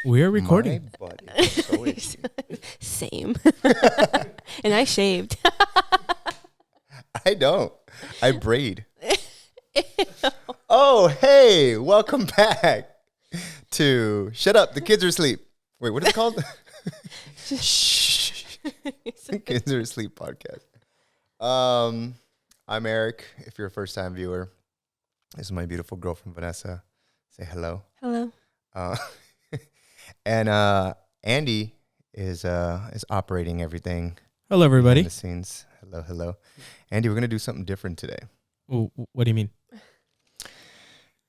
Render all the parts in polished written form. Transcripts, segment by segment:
We're recording. My butt is so itchy. Same. And I shaved. I don't. I braid. Oh, hey, welcome back to Shut Up, the Kids Are Asleep. Wait, what is it called? Shh. Kids Are Asleep podcast. I'm Eric. If you're a first-time viewer, this is my beautiful girlfriend, Vanessa. Say hello. Hello. And Andy is operating everything. Hello, everybody. Behind the scenes. Hello. Andy, we're going to do something different today. What do you mean?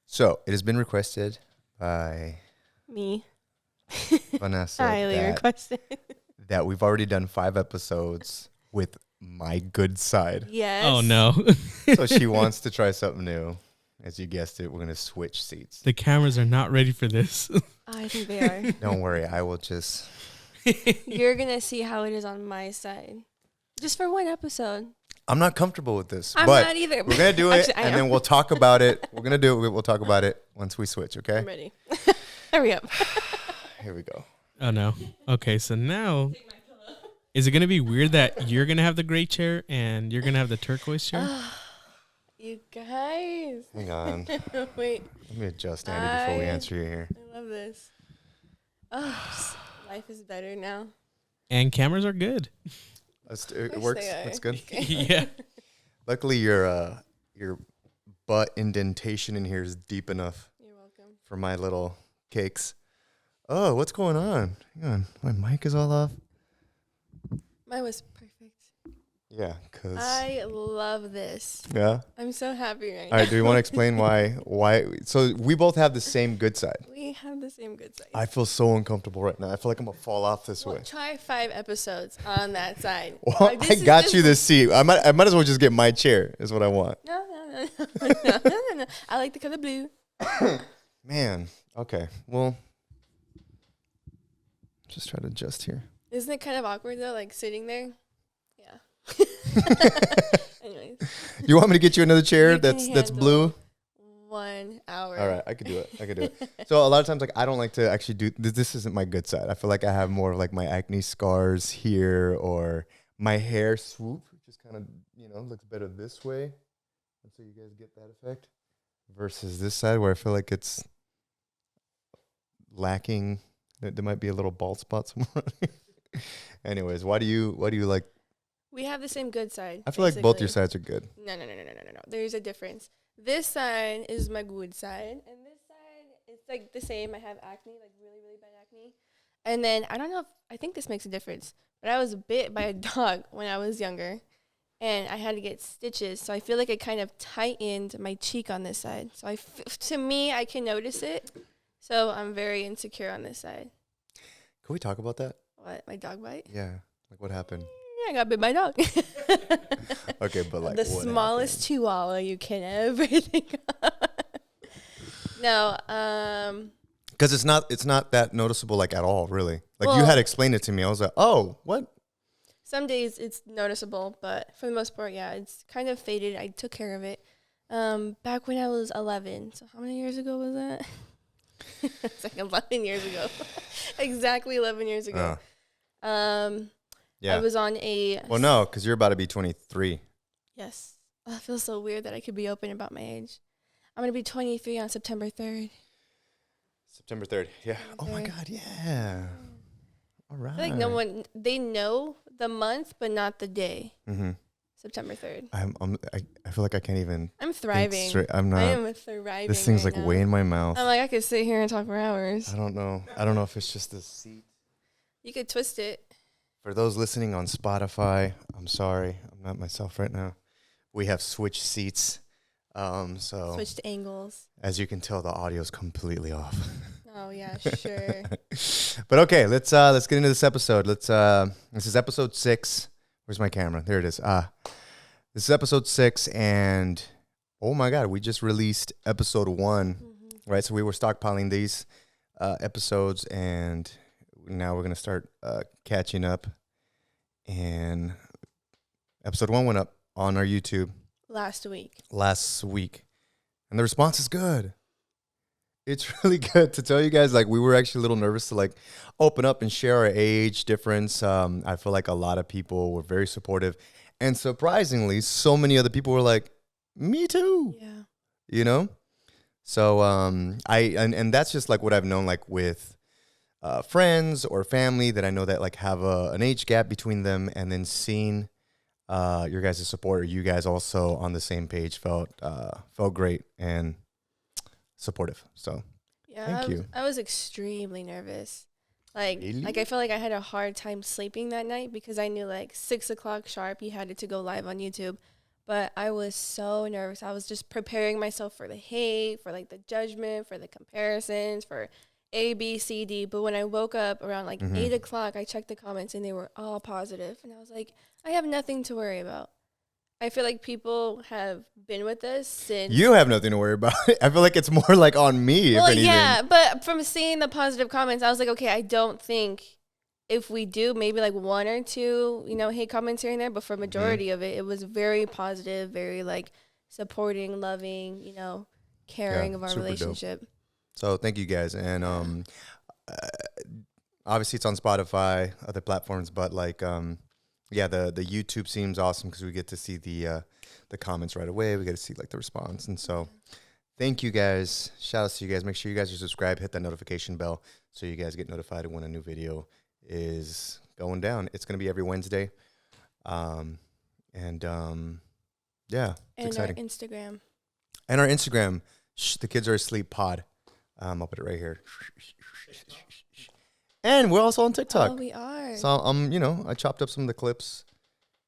So, it has been requested by Me. Vanessa Highly requested. that we've already done 5 episodes with my good side. Yes. Oh, no. So, she wants to try something new. As you guessed it, we're going to switch seats. The cameras are not ready for this. I think they are. Don't worry. I will just... You're going to see how it is on my side. Just for one episode. I'm not comfortable with this. I'm but not either. We're going to do it, Actually, I and am. then we'll talk about it. We're going to do it. We'll talk about it once we switch, okay? I'm ready. Hurry up. Here we go. Oh, no. Okay, so now, is it going to be weird that you're going to have the gray chair and you're going to have the turquoise chair? You guys. Hang on. Wait. Let me adjust, Andy, before we answer you here. I love this. Oh, life is better now. And cameras are good. It Wish works. they are. It's good. Yeah. Luckily, your butt indentation in here is deep enough You're welcome. for my little cakes. Oh, what's going on? Hang on. My mic is all off. Mine was perfect. Yeah, because... I love this. Yeah? I'm so happy right All now. right, do you want to explain why? So we both have the same good side. We have the same good side. I feel so uncomfortable right now. I feel like I'm going to fall off this Well, way. try 5 episodes on that side. Well, I got you this seat. I might as well just get my chair is what I want. No. I like the color blue. Man. Okay. Well, just try to adjust here. Isn't it kind of awkward though, like sitting there? Yeah. Anyways, You want me to get you another chair You can that's blue? 1 hour. All right, I could do it. So a lot of times, like, I don't like to actually do this. Isn't my good side. I feel like I have more of like my acne scars here, or my hair swoop just kind of looks better this way, and so you guys get that effect. Versus this side where I feel like it's lacking. There might be a little bald spot somewhere. Anyways, why do you like? We have the same good side. I feel like both your basically. sides are good. No. There's a difference. This side is my good side, and this side it's like the same. I have acne, like really, really bad acne. And then I don't know if I think this makes a difference, but I was bit by a dog when I was younger, and I had to get stitches. So I feel like it kind of tightened my cheek on this side. So to me, I can notice it. So I'm very insecure on this side. Can we talk about that? What, my dog bite? Yeah. Like what happened? Yeah, I got bit by a dog. Okay, but like the what smallest happened? chihuahua you can ever think of. No, Because it's not that noticeable like at all, really. Like you Well- had explained it to me. I was like, oh, what? some days it's noticeable, but for the most part, yeah, it's kind of faded. I took care of it. Back when I was 11. So how many years ago was that? It's like 11 years ago. Exactly 11 years ago. Yeah. I was on a... Well, no, because you're about to be 23. Yes. Oh, it feels so weird that I could be open about my age. I'm going to be 23 on September 3rd. September 3rd. Yeah. Oh my 3rd. God. Yeah. All right. I feel like no one... They know the month, but not the day. Mm-hmm. September 3rd. I feel like I can't even. I'm think thriving. straight. I'm I not. am thriving. This thing's right like now. way in my mouth. I'm like, I could sit here and talk for hours. I don't know. I don't know if it's just the seat. You could twist it. For those listening on Spotify, I'm sorry. I'm not myself right now. We have switched seats. So Switch to angles. as you can tell, the audio's completely off. Oh yeah, sure. But okay, let's get into this episode. This is episode 6. Where's my camera? There it is. This is episode 6, and oh my God, we just released episode 1, right? So we were stockpiling these episodes, and now we're gonna start catching up. And episode 1 went up on our YouTube Last week. last week, and the response is good. it's really good to tell you guys. Like, we were actually a little nervous to like open up and share our age difference. I feel like a lot of people were very supportive, and surprisingly, so many other people were like, "Me too." Yeah. You know. So and that's just like what I've known, like with friends or family that I know that like have an age gap between them, and then seeing your guys' support, or you guys also on the same page, felt great and supportive. So Yeah, thank you. I was extremely nervous. Like, Really? like I felt like I had a hard time sleeping that night because I knew like 6 o'clock sharp you had it to go live on YouTube. But I was so nervous. I was just preparing myself for the hate, for like the judgment, for the comparisons, for A, B, C, D. But when I woke up around like 8 o'clock, I checked the comments and they were all positive. And I was like, I have nothing to worry about. I feel like people have been with us since. You have nothing to worry about. I feel like it's more like on me. Well, if anything. yeah, but from seeing the positive comments, I was like, okay, I don't think if we do maybe like one or two, hate comments here and there, but for majority of it, it was very positive, very like supporting, loving, caring of our super dope. relationship. So thank you guys. And obviously it's on Spotify, other platforms, but like yeah, the YouTube seems awesome because we get to see the comments right away. We get to see like the response. And so thank you guys. Shout out to you guys. Make sure you guys are subscribed, hit that notification bell so you guys get notified when a new video is going down. It's going to be every Wednesday. Yeah, it's exciting. Our Instagram. And our Instagram, the kids are asleep pod. I'll put it right here. And we're also on TikTok. Oh, we are. So I chopped up some of the clips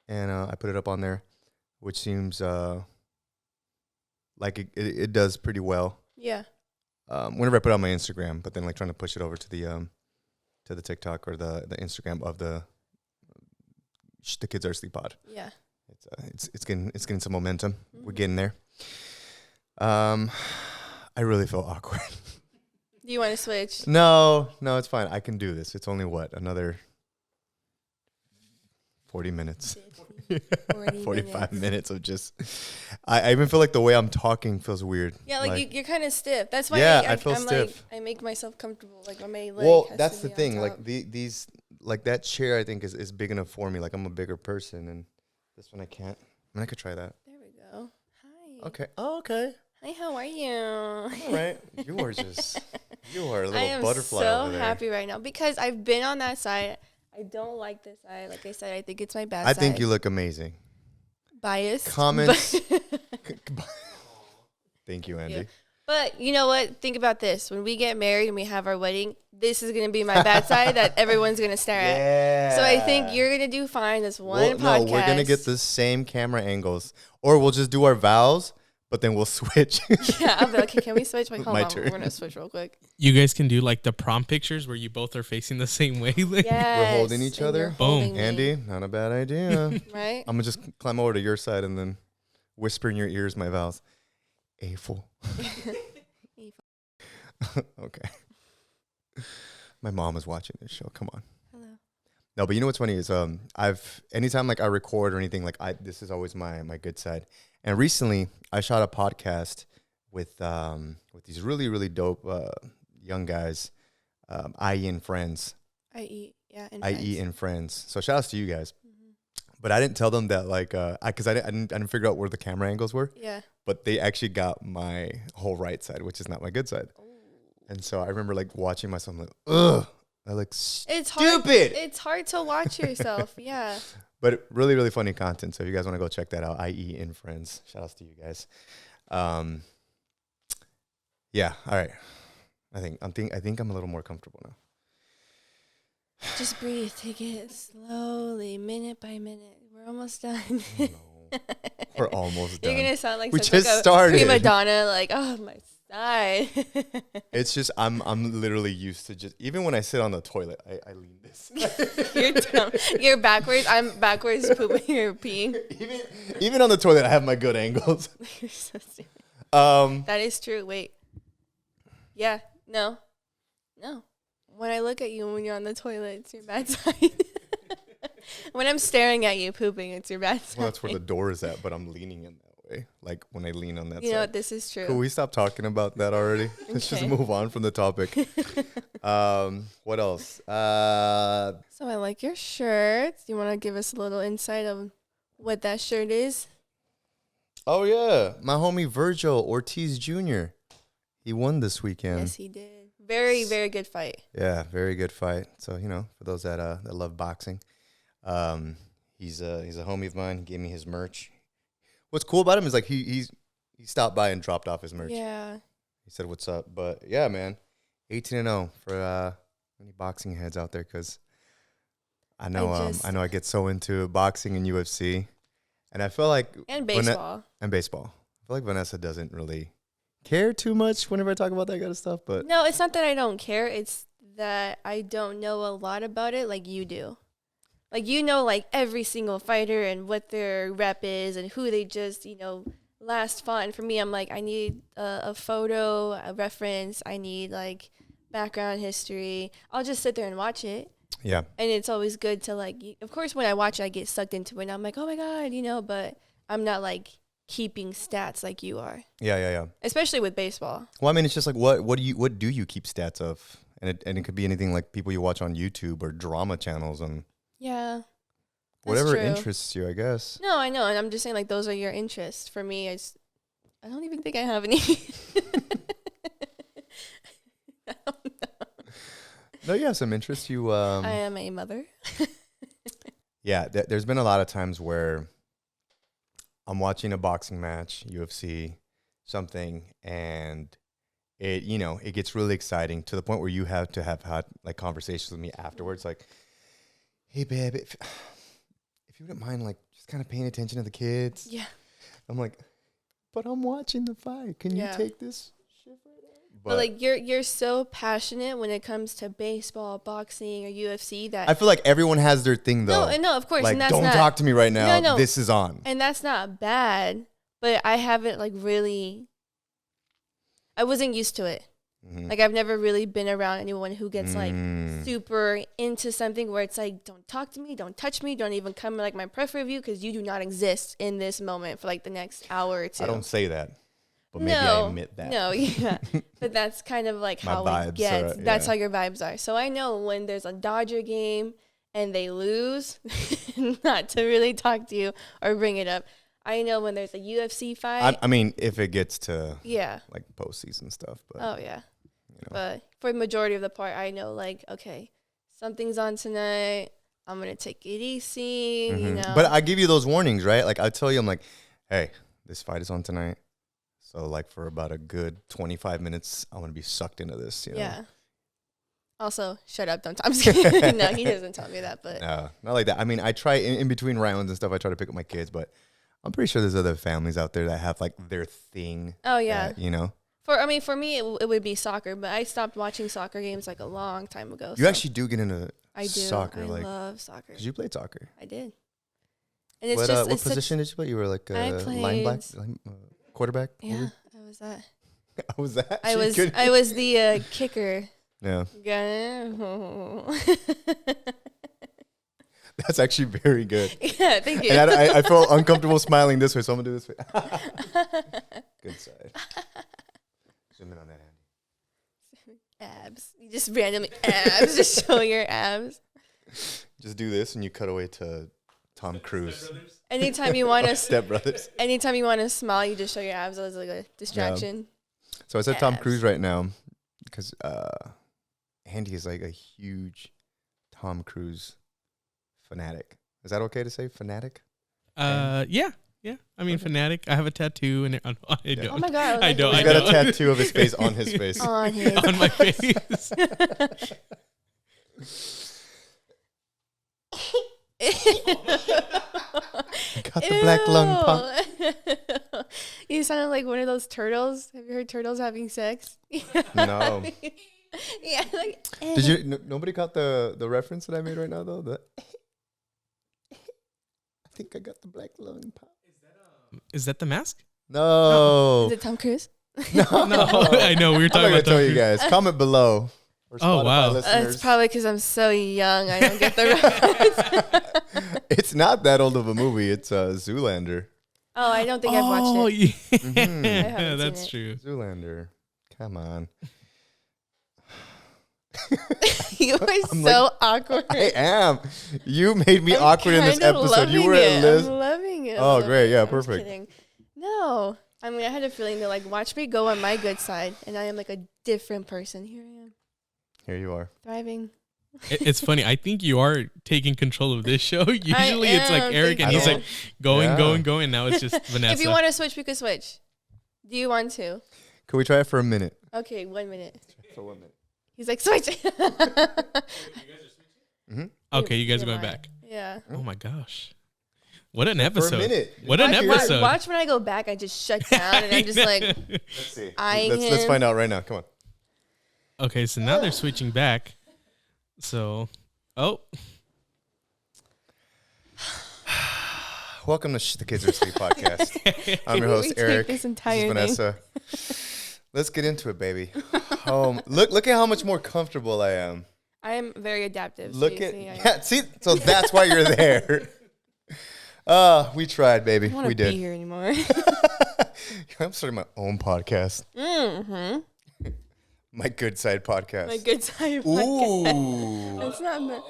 and I put it up on there, which seems like it does pretty well. Yeah. Whenever I put it on my Instagram, but then like trying to push it over to the TikTok or the Instagram of the kids are asleep pod. Yeah. It's getting some momentum. Mm-hmm. We're getting there. I really feel awkward. Do you want to switch? No, it's fine. I can do this. It's only another 40 minutes. 45 minutes of just I even feel like the way I'm talking feels weird. Yeah, like you're kind of stiff. That's why I feel stiff. Like, I make myself comfortable. Like my leg. Well, that's the thing. Like these like that chair I think is big enough for me. Like I'm a bigger person, and this one I can't. I mean, I could try that. There we go. Hi. Okay. Oh, okay. Hi, how are you? All right. You are a little butterfly I am over so there. happy right now because I've been on that side. I don't like this side. Like I said, I think it's my bad side. I think you look amazing. Biased. Comments. Thank you, Andy. Yeah. But you know what? Think about this. When we get married and we have our wedding, this is going to be my bad side that everyone's going to stare at. So I think you're going to do fine this one podcast. No, we're going to get the same camera angles. Or we'll just do our vows, but then we'll switch. Yeah, I'll be like, okay, can we switch? Like, hold My on, turn. we're going to switch real quick. You guys can do like the prom pictures where you both are facing the same way. Like, Yes, we're holding each and other. you're Boom. holding me, Andy, not a bad idea. right? I'm going to just climb over to your side and then whisper in your ears my vows. A-ful. Okay. My mom is watching this show. Come on. Hello. No, but you know what's funny is anytime like I record or anything, like this is always my good side. And recently I shot a podcast with these really, really dope young guys, IE and Friends. IE, yeah. IE and Friends. So shout outs to you guys. Mm-hmm. But I didn't tell them that because I didn't figure out where the camera angles were. Yeah. But they actually got my whole right side, which is not my good side. Ooh. And so I remember like watching myself like, ugh, I look stupid. It's hard to watch yourself. Yeah. But really, really funny content. So if you guys want to go check that out, IE and Friends. Shout outs to you guys. Yeah. All right. I think I'm a little more comfortable now. Just breathe. Take it slowly, minute by minute. We're almost done. No. We're almost done. You're gonna sound like we such just like a started. prima donna. Like, oh my side. It's just I'm literally used to just even when I sit on the toilet, I lean this. You're dumb. You're backwards. I'm backwards. Pooping. You're peeing. Even on the toilet, I have my good angles. You're so stupid. That is true. Wait. Yeah. No. When I look at you when you're on the toilet, it's your bad side. When I'm staring at you pooping, it's your bad side. Well, that's where the door is at, but I'm leaning in that way. Like when I lean on that You know side. what? This is true. Could we stop talking about that already? Let's just Okay. move on from the topic. What else? So I like your shirt. You want to give us a little insight of what that shirt is? Oh yeah, my homie Virgil Ortiz Jr. He won this weekend. Yes, he did. Very, very good fight. Yeah, very good fight. So for those that love boxing, he's a homie of mine. He gave me his merch. What's cool about him is like he stopped by and dropped off his merch. Yeah. He said, "What's up?" But yeah, man, 18-0 for any boxing heads out there, because I know I get so into boxing and UFC, and I feel like And baseball. baseball. I feel like Vanessa doesn't really care too much whenever I talk about that kind of stuff. But No, it's not that I don't care. It's that I don't know a lot about it like you do. Like, you know, like every single fighter and what their rep is and who they just, last fought. And for me, I'm like, I need a photo, a reference. I need like background history. I'll just sit there and watch it. yeah, And it's always good to like, of course, when I watch it, I get sucked into it. And I'm like, oh my God, but I'm not like keeping stats like you are, yeah. especially with baseball. Well, I mean, it's just like what do you keep stats of? And it could be anything like people you watch on YouTube or drama channels and Yeah. whatever true. interests you, I guess. No, I know. And I'm just saying, like, those are your interests. For me, I don't even think I have any. No, you have some interests. You I am a mother. yeah. There's been a lot of times where I'm watching a boxing match, UFC, something, and it gets really exciting to the point where you have to have had like conversations with me afterwards, like, hey babe, if you wouldn't mind like just kind of paying attention to the kids. Yeah. I'm like, but I'm watching the fight. Can you Yeah. take this shit right now? But like, you're so passionate when it comes to baseball, boxing, or UFC that I feel like everyone has their thing though. no, of course, Like, and that's don't not, talk to me right now. No. This is on. and that's not bad. But I haven't like really. I wasn't used to it. Mhm. Like, I've never really been around anyone who gets like Mm. super into something where it's like, don't talk to me, don't touch me, don't even come like my peripheral view because you do not exist in this moment for like the next hour or two. I don't say that, but maybe I admit that. No, yeah. But that's kind of like My how vibes it gets. are- That's yeah. how your vibes are. So I know when there's a Dodger game and they lose, not to really talk to you or bring it up. I know when there's a UFC fight. I mean, if it gets to Yeah. like postseason stuff, but Oh, yeah. you know. But for the majority of the part, I know, like, okay, something's on tonight. I'm going to take it easy, you Mhm. know. But I give you those warnings, right? Like I tell you, I'm like, hey, this fight is on tonight. So like for about a good 25 minutes, I'm gonna be sucked into this. You know? Yeah. Also, shut up. Don't I'm just kidding. No, he doesn't tell me that, but No, not like that. I mean, I try in between rounds and stuff. I try to pick up my kids, but I'm pretty sure there's other families out there that have like their thing. oh, yeah. that, you know, For me, it would be soccer, but I stopped watching soccer games like a long time ago. you so actually do get into I do. soccer, I like love soccer. because you played soccer. I did. And it's What just what it's such- position did you play? You were like a I linebacker, quarterback. yeah, maybe? I was that. I was that. I She was couldn't- I was the kicker. Yeah, Yeah, that's actually very good. thank you. And I feel uncomfortable smiling this way, so I'm gonna do this way. Good side. Zoom in on that, Andy. Abs. You just randomly abs. Just show your abs. Just do this, and you cut away to Tom Cruise. Anytime you want to, Step Brothers. anytime you want to smile, you just show your abs as like a distraction. So I said Tom Abs. Cruise right now because Andy is like a huge Tom Cruise fanatic. Is that okay to say fanatic? Yeah. I mean, fanatic. I have a tattoo, and I don't. Oh my god! I don't, He's I got know. a tattoo of his face on his face. On his on my face. Got the black lung pump. You sounded like one of those turtles. Have you heard turtles having sex? No. Yeah. Like, Did you? Nobody caught the reference that I made right now though. I think I got the black lung pump. Is that the mask? No. Is it Tom Cruise? No. No, I know. We were I'm not talking gonna about tell Tom you Cruise. guys. Comment below. Or Oh, Spotify wow. listeners. It's probably because I'm so young. I don't get the reference. It's not that old of a movie. It's Zoolander. Oh, I don't think I've watched Oh, it. yeah. Mhm. I haven't That's seen true. Zoolander. Come on. You are I'm so awkward. I am. You made me I'm awkward in this kinda episode. You were loving at it. Liz. I'm loving it. Oh, I'm great. loving Yeah, it. I'm just perfect. kidding. No. I mean, I had a feeling to like watch me go on my good side, and I am like a different person. Here I am, Here you are. thriving. It's funny. I think you are taking control of this show. Usually it's like am, Eric, and thank he's you. like going, Yeah. going, going. Now it's just Vanessa. If you want to switch, we could switch. Do you want to? Could we try it for a minute? Okay, 1 minute. For 1 minute. He's like, switch. Mm-hmm. Okay, you guys are You're going mine. back. Yeah. Oh my gosh. What an For a episode. minute. What an Watch- episode. Watch when I go back, I just shut down and I'm just like, Let's see. Eyeing Let's him. find out right now. Come on. Okay, so now they're switching back. So, oh, Welcome to the Kids Are Asleep podcast. I'm your We host, take Eric. this This entire is thing. Vanessa. Let's get into it, baby. Look at how much more comfortable I am. I am very adaptive. Look so you at see, I see. So that's why you're there. We tried, baby. don't want We to be did. here anymore. I'm starting my own podcast. Mm-hmm. My Good Side podcast. My good side podcast. Ooh, That's not bad.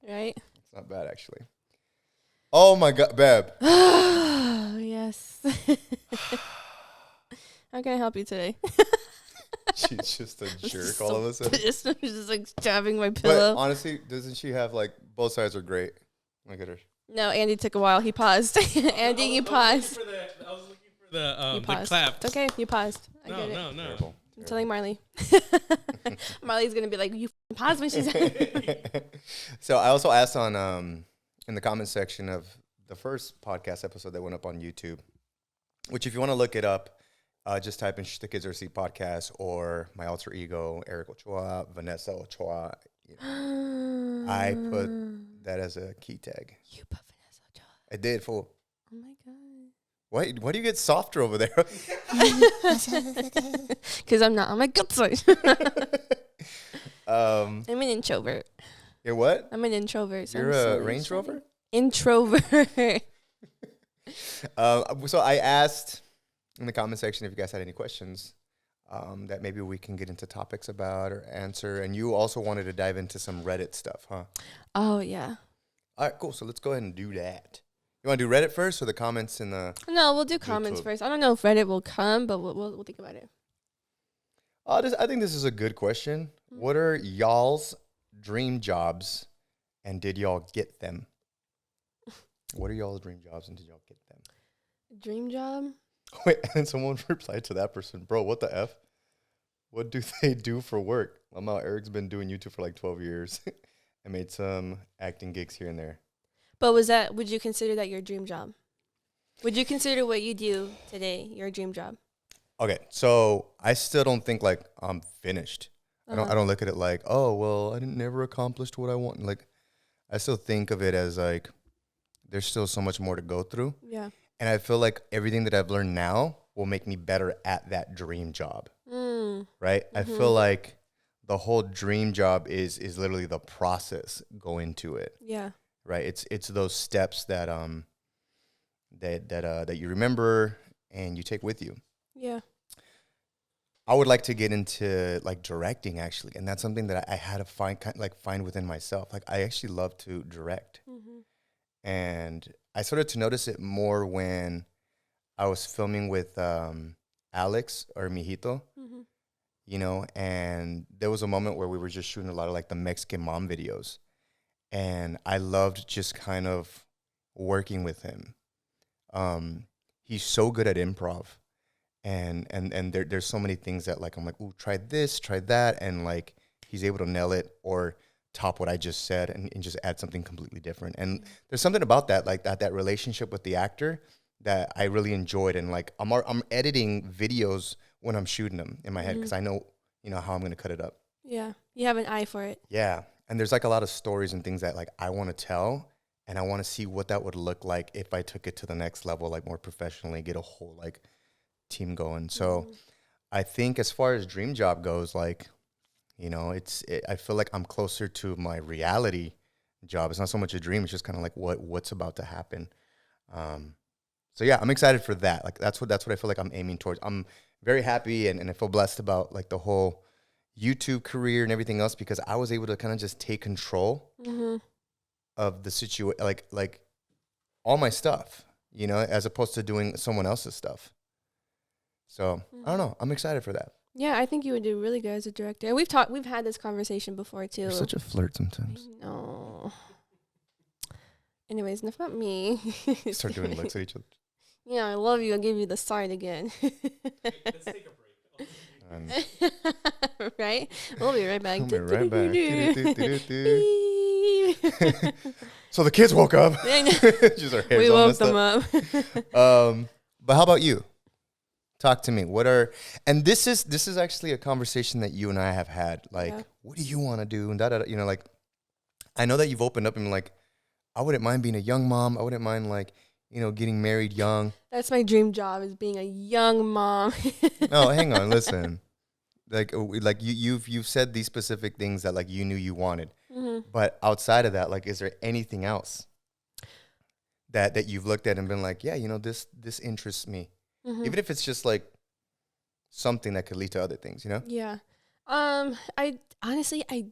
Right? it's not bad actually. Oh my God, Beb. Yes. How can I help you today? She's just a jerk all of a sudden. just like stabbing my But pillow. honestly, doesn't she have like both sides are great? Look at her. No, Andy took a while. He paused. Andy, you paused. I was looking for the You paused. clap. It's okay. You paused. I No, get it. no, no. Terrible. I'm telling Marley. Marley's gonna be like, you paused when she's. So I also asked on in the comment section of the first podcast episode that went up on YouTube, which if you want to look it up, just type in the Kids Are Asleep podcast or my alter ego Eric Ochoa, Vanessa Ochoa. You know, I put that as a key tag. You put Vanessa Ochoa. I did, fool. Oh my god. Why do you get softer over there? Because I'm not on my good side. um, I'm an introvert. you're what? I'm an introvert. So You're I'm a so Range shy. Rover? Introvert. So I asked in the comment section if you guys had any questions that maybe we can get into topics about or answer. And you also wanted to dive into some Reddit stuff, huh? Oh yeah. All right, cool. So let's go ahead and do that. You want to do Reddit first or the comments in the... No, we'll do comments YouTube. first. I don't know if Reddit will come, but we'll think about it. I think this is a good question. What are y'all's dream jobs and did y'all get them? What are y'all's dream jobs and did y'all get them? Dream job. Wait, and someone replied to that person, bro, what the F? What do they do for work? Well, Eric's been doing YouTube for like 12 years and made some acting gigs here and there. But would you consider that your dream job? Would you consider what you do today your dream job? Okay, so I still don't think like I'm finished. I Uh-huh. don't look at it like, oh, well, I didn't never accomplished what I want. Like, I still think of it as like, there's still so much more to go through. Yeah. And I feel like everything that I've learned now will make me better at that dream job. Mm. Right? I feel like the whole dream job is literally the process going to it. Yeah. Right? It's those steps that that you remember and you take with you. Yeah. I would like to get into like directing actually, and that's something that I had to find within myself. Like I actually love to direct. Mm-hmm. And I started to notice it more when I was filming with Alex or Mijito, Mm-hmm. you know, and there was a moment where we were just shooting a lot of like the Mexican mom videos. And I loved just kind of working with him. He's so good at improv. And there's so many things that like I'm like, ooh, try this, try that, and like he's able to nail it or top what I just said and just add something completely different. And there's something about that, like that relationship with the actor that I really enjoyed. And like I'm editing videos when I'm shooting them in my head because I know, you know, how I'm gonna cut it up. Yeah. You have an eye for it. Yeah. And there's like a lot of stories and things that like I want to tell, and I want to see what that would look like if I took it to the next level, like more professionally, get a whole like team going. So I think as far as dream job goes, like, you know, I feel like I'm closer to my reality job. It's not so much a dream. It's just kind of like what's about to happen. So yeah, I'm excited for that. Like that's what I feel like I'm aiming towards. I'm very happy and I feel blessed about like the whole YouTube career and everything else because I was able to kind of just take control of the situation, like all my stuff, you know, as opposed to doing someone else's stuff. So I don't know. I'm excited for that. Yeah, I think you would do really good as a director. And we've had this conversation before too. You're such a flirt sometimes. No. Anyways, enough about me. Start doing looks at each other. Yeah, I love you. I'll give you the sign again. Let's take a break. Right? We'll be right back. We'll be right back. Beep. So the kids woke up. I know. Just our hair's We all woke them up. But how about you? Talk to me. And this is actually a conversation that you and I have had. Like, what do you want to do? And you know, like, I know that you've opened up and like, I wouldn't mind being a young mom. I wouldn't mind like, you know, getting married young. That's my dream job is being a young mom. No, hang on, listen. Like you've said these specific things that like you knew you wanted. But outside of that, like, is there anything else that you've looked at and been like, yeah, you know, this interests me, even if it's just like something that could lead to other things, you know? Yeah. I honestly, I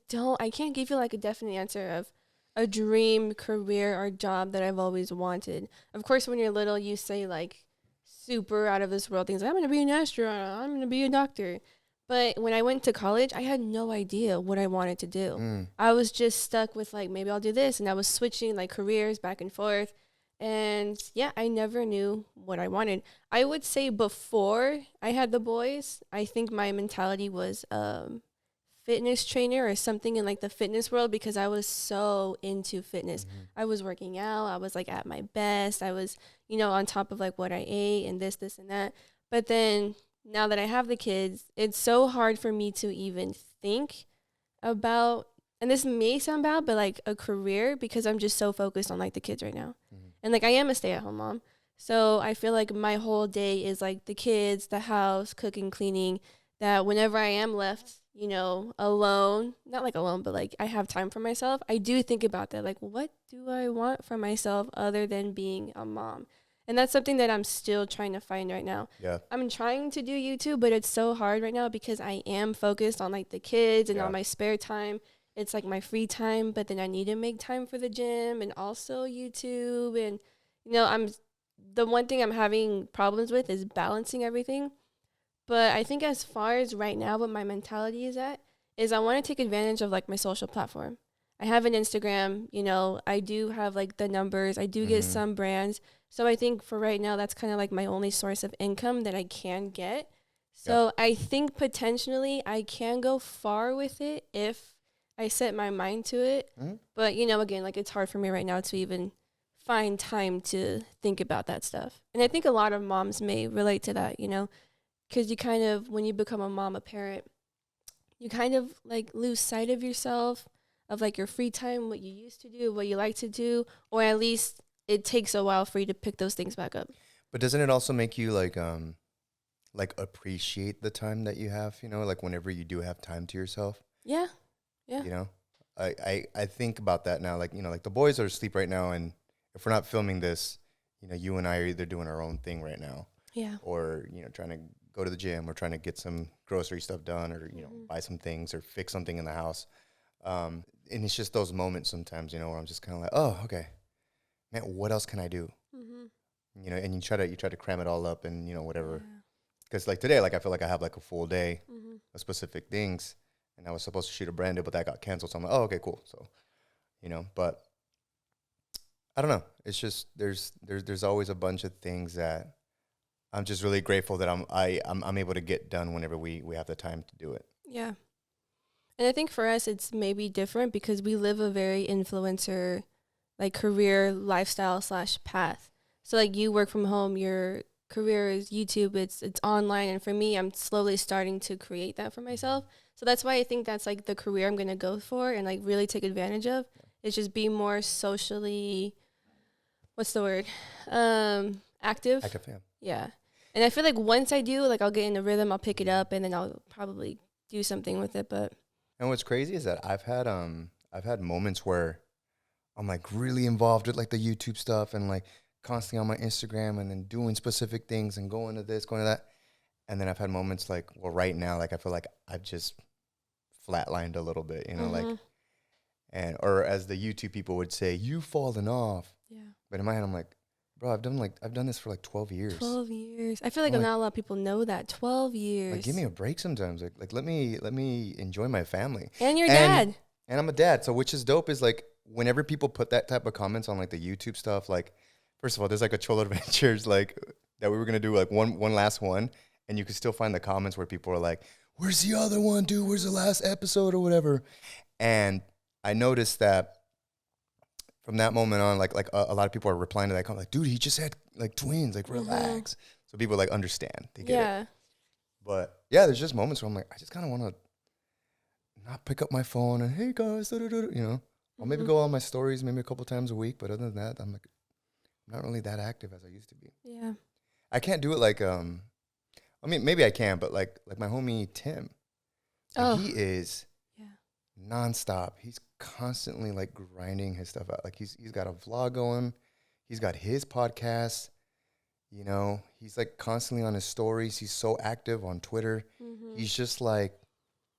can't give you like a definite answer of a dream career or job that I've always wanted. Of course, when you're little, you say like super out of this world things like, I'm going to be an astronaut, I'm going to be a doctor. But when I went to college, I had no idea what I wanted to do. I was just stuck with like, maybe I'll do this. And I was switching like careers back and forth. And yeah, I never knew what I wanted. I would say before I had the boys, I think my mentality was fitness trainer or something in like the fitness world because I was so into fitness. I was working out. I was like at my best. I was, you know, on top of like what I ate and this and that. But then now that I have the kids, it's so hard for me to even think about, and this may sound bad, but like a career because I'm just so focused on like the kids right now. And like I am a stay-at-home mom. So I feel like my whole day is like the kids, the house, cooking, cleaning, that whenever I am left, you know, alone, not like alone, but like I have time for myself, I do think about that. Like, what do I want for myself other than being a mom? And that's something that I'm still trying to find right now. Yeah. I'm trying to do YouTube, but it's so hard right now because I am focused on like the kids and on my spare time. It's like my free time, but then I need to make time for the gym and also YouTube. And, you know, the one thing I'm having problems with is balancing everything. But I think as far as right now, what my mentality is at is I want to take advantage of like my social platform. I have an Instagram, you know, I do have like the numbers. I do get some brands. So I think for right now, that's kind of like my only source of income that I can get. So I think potentially I can go far with it if I set my mind to it. But, you know, again, like it's hard for me right now to even find time to think about that stuff. And I think a lot of moms may relate to that, you know, because you kind of, when you become a mom, a parent, you kind of like lose sight of yourself, of like your free time, what you used to do, what you like to do, or at least it takes a while for you to pick those things back up. But doesn't it also make you like appreciate the time that you have, you know, like whenever you do have time to yourself? Yeah. Yeah. You know, I think about that now, like, you know, like the boys are asleep right now. And if we're not filming this, you know, you and I are either doing our own thing right now. Yeah. Or, you know, trying to go to the gym or trying to get some grocery stuff done or, you know, buy some things or fix something in the house. And it's just those moments sometimes, you know, where I'm just kind of like, oh, okay, man, what else can I do? You know, and you try to cram it all up and, you know, whatever. Because like today, like I feel like I have like a full day of specific things. And I was supposed to shoot a brand deal, but that got canceled. So I'm like, oh, okay, cool. So, you know, but I don't know. It's just there's always a bunch of things that I'm just really grateful that I'm able to get done whenever we have the time to do it. Yeah. And I think for us, it's maybe different because we live a very influencer, like career lifestyle / path. So like you work from home, your career is YouTube, it's online. And for me, I'm slowly starting to create that for myself. So that's why I think that's like the career I'm going to go for and like really take advantage of. It's just be more socially, what's the word? Active. Active, yeah. Yeah. And I feel like once I do, like I'll get in the rhythm, I'll pick it up and then I'll probably do something with it. But and what's crazy is that I've had moments where I'm like really involved with like the YouTube stuff and like constantly on my Instagram and then doing specific things and going to this, going to that. And then I've had moments like, well, right now, like I feel like I've just flatlined a little bit, you know, like, and, or as the YouTube people would say, you've fallen off. Yeah. But in my head, I'm like, bro, I've done this for like 12 years. 12 years. I feel like I'm not a lot of people know that. 12 years. Like, give me a break sometimes. Like let me enjoy my family. And your dad. And I'm a dad. So which is dope is like whenever people put that type of comments on like the YouTube stuff, like, first of all, there's like a Cholo Adventures like that we were gonna do like one last one, and you could still find the comments where people are like, where's the other one, dude? Where's the last episode or whatever? And I noticed that from that moment on, like a lot of people are replying to that comment, like, dude, he just had like twins, like relax. So people like understand, they get it. But yeah, there's just moments where I'm like, I just kind of want to not pick up my phone and hey guys, you know, I'll maybe go on my stories maybe a couple times a week, but other than that, I'm like, I'm not really that active as I used to be. Yeah, I can't do it like I mean, maybe I can, but like my homie Tim, he is nonstop. He's constantly like grinding his stuff out. Like he's got a vlog going, he's got his podcast. You know, he's like constantly on his stories. He's so active on Twitter. He's just like,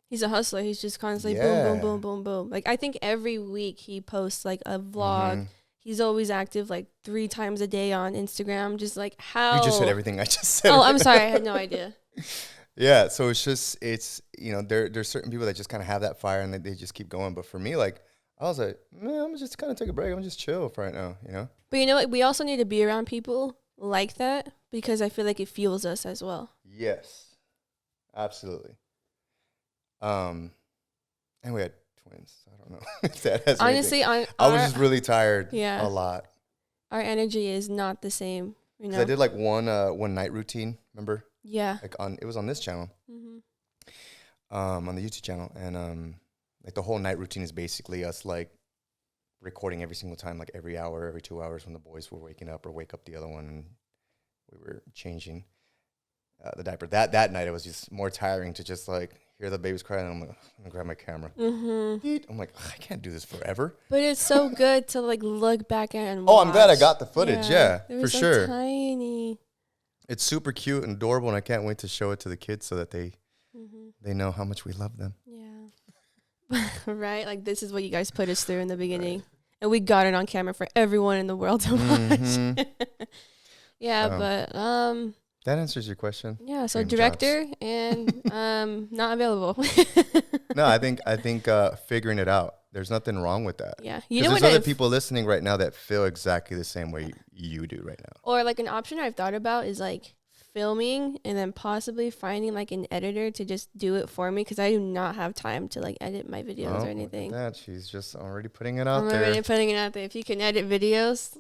he's a hustler. He's just constantly boom, boom, boom, boom, boom. Like I think every week he posts like a vlog. He's always active like 3 times a day on Instagram. Just like how you just said everything I just said. Oh, I'm sorry. I had no idea. Yeah, so it's you know, there's certain people that just kind of have that fire and they just keep going. But for me, like I was like, man, I'm just kind of take a break. I'm just chill for right now, you know. But you know what? We also need to be around people like that because I feel like it fuels us as well. Yes, absolutely. And we had twins. So I don't know if that has honestly. I was just really tired. A lot. Our energy is not the same. You know, I did like one night routine. Remember? Yeah. Like it was on this channel. On the YouTube channel, and like the whole night routine is basically us like recording every single time, like every hour, every 2 hours when the boys were waking up or wake up the other one, and we were changing the diaper. That night it was just more tiring to just like hear the babies cry, and I'm like, I'm gonna grab my camera. I'm like, I can't do this forever. But it's so good to like look back at and watch. I'm glad I got the footage. Yeah, for so sure. Tiny. It's super cute and adorable, and I can't wait to show it to the kids so that they know how much we love them. Yeah. Right? Like this is what you guys put us through in the beginning. Right. And we got it on camera for everyone in the world to watch. But that answers your question. Yeah, so director and not available. No, I think figuring it out. There's nothing wrong with that. Yeah. You know, there's other people listening right now that feel exactly the same way you do right now. Or like an option I've thought about is like filming and then possibly finding like an editor to just do it for me because I do not have time to like edit my videos or anything. Look at that. She's just already putting it out there. I'm already putting it out there. If you can edit videos,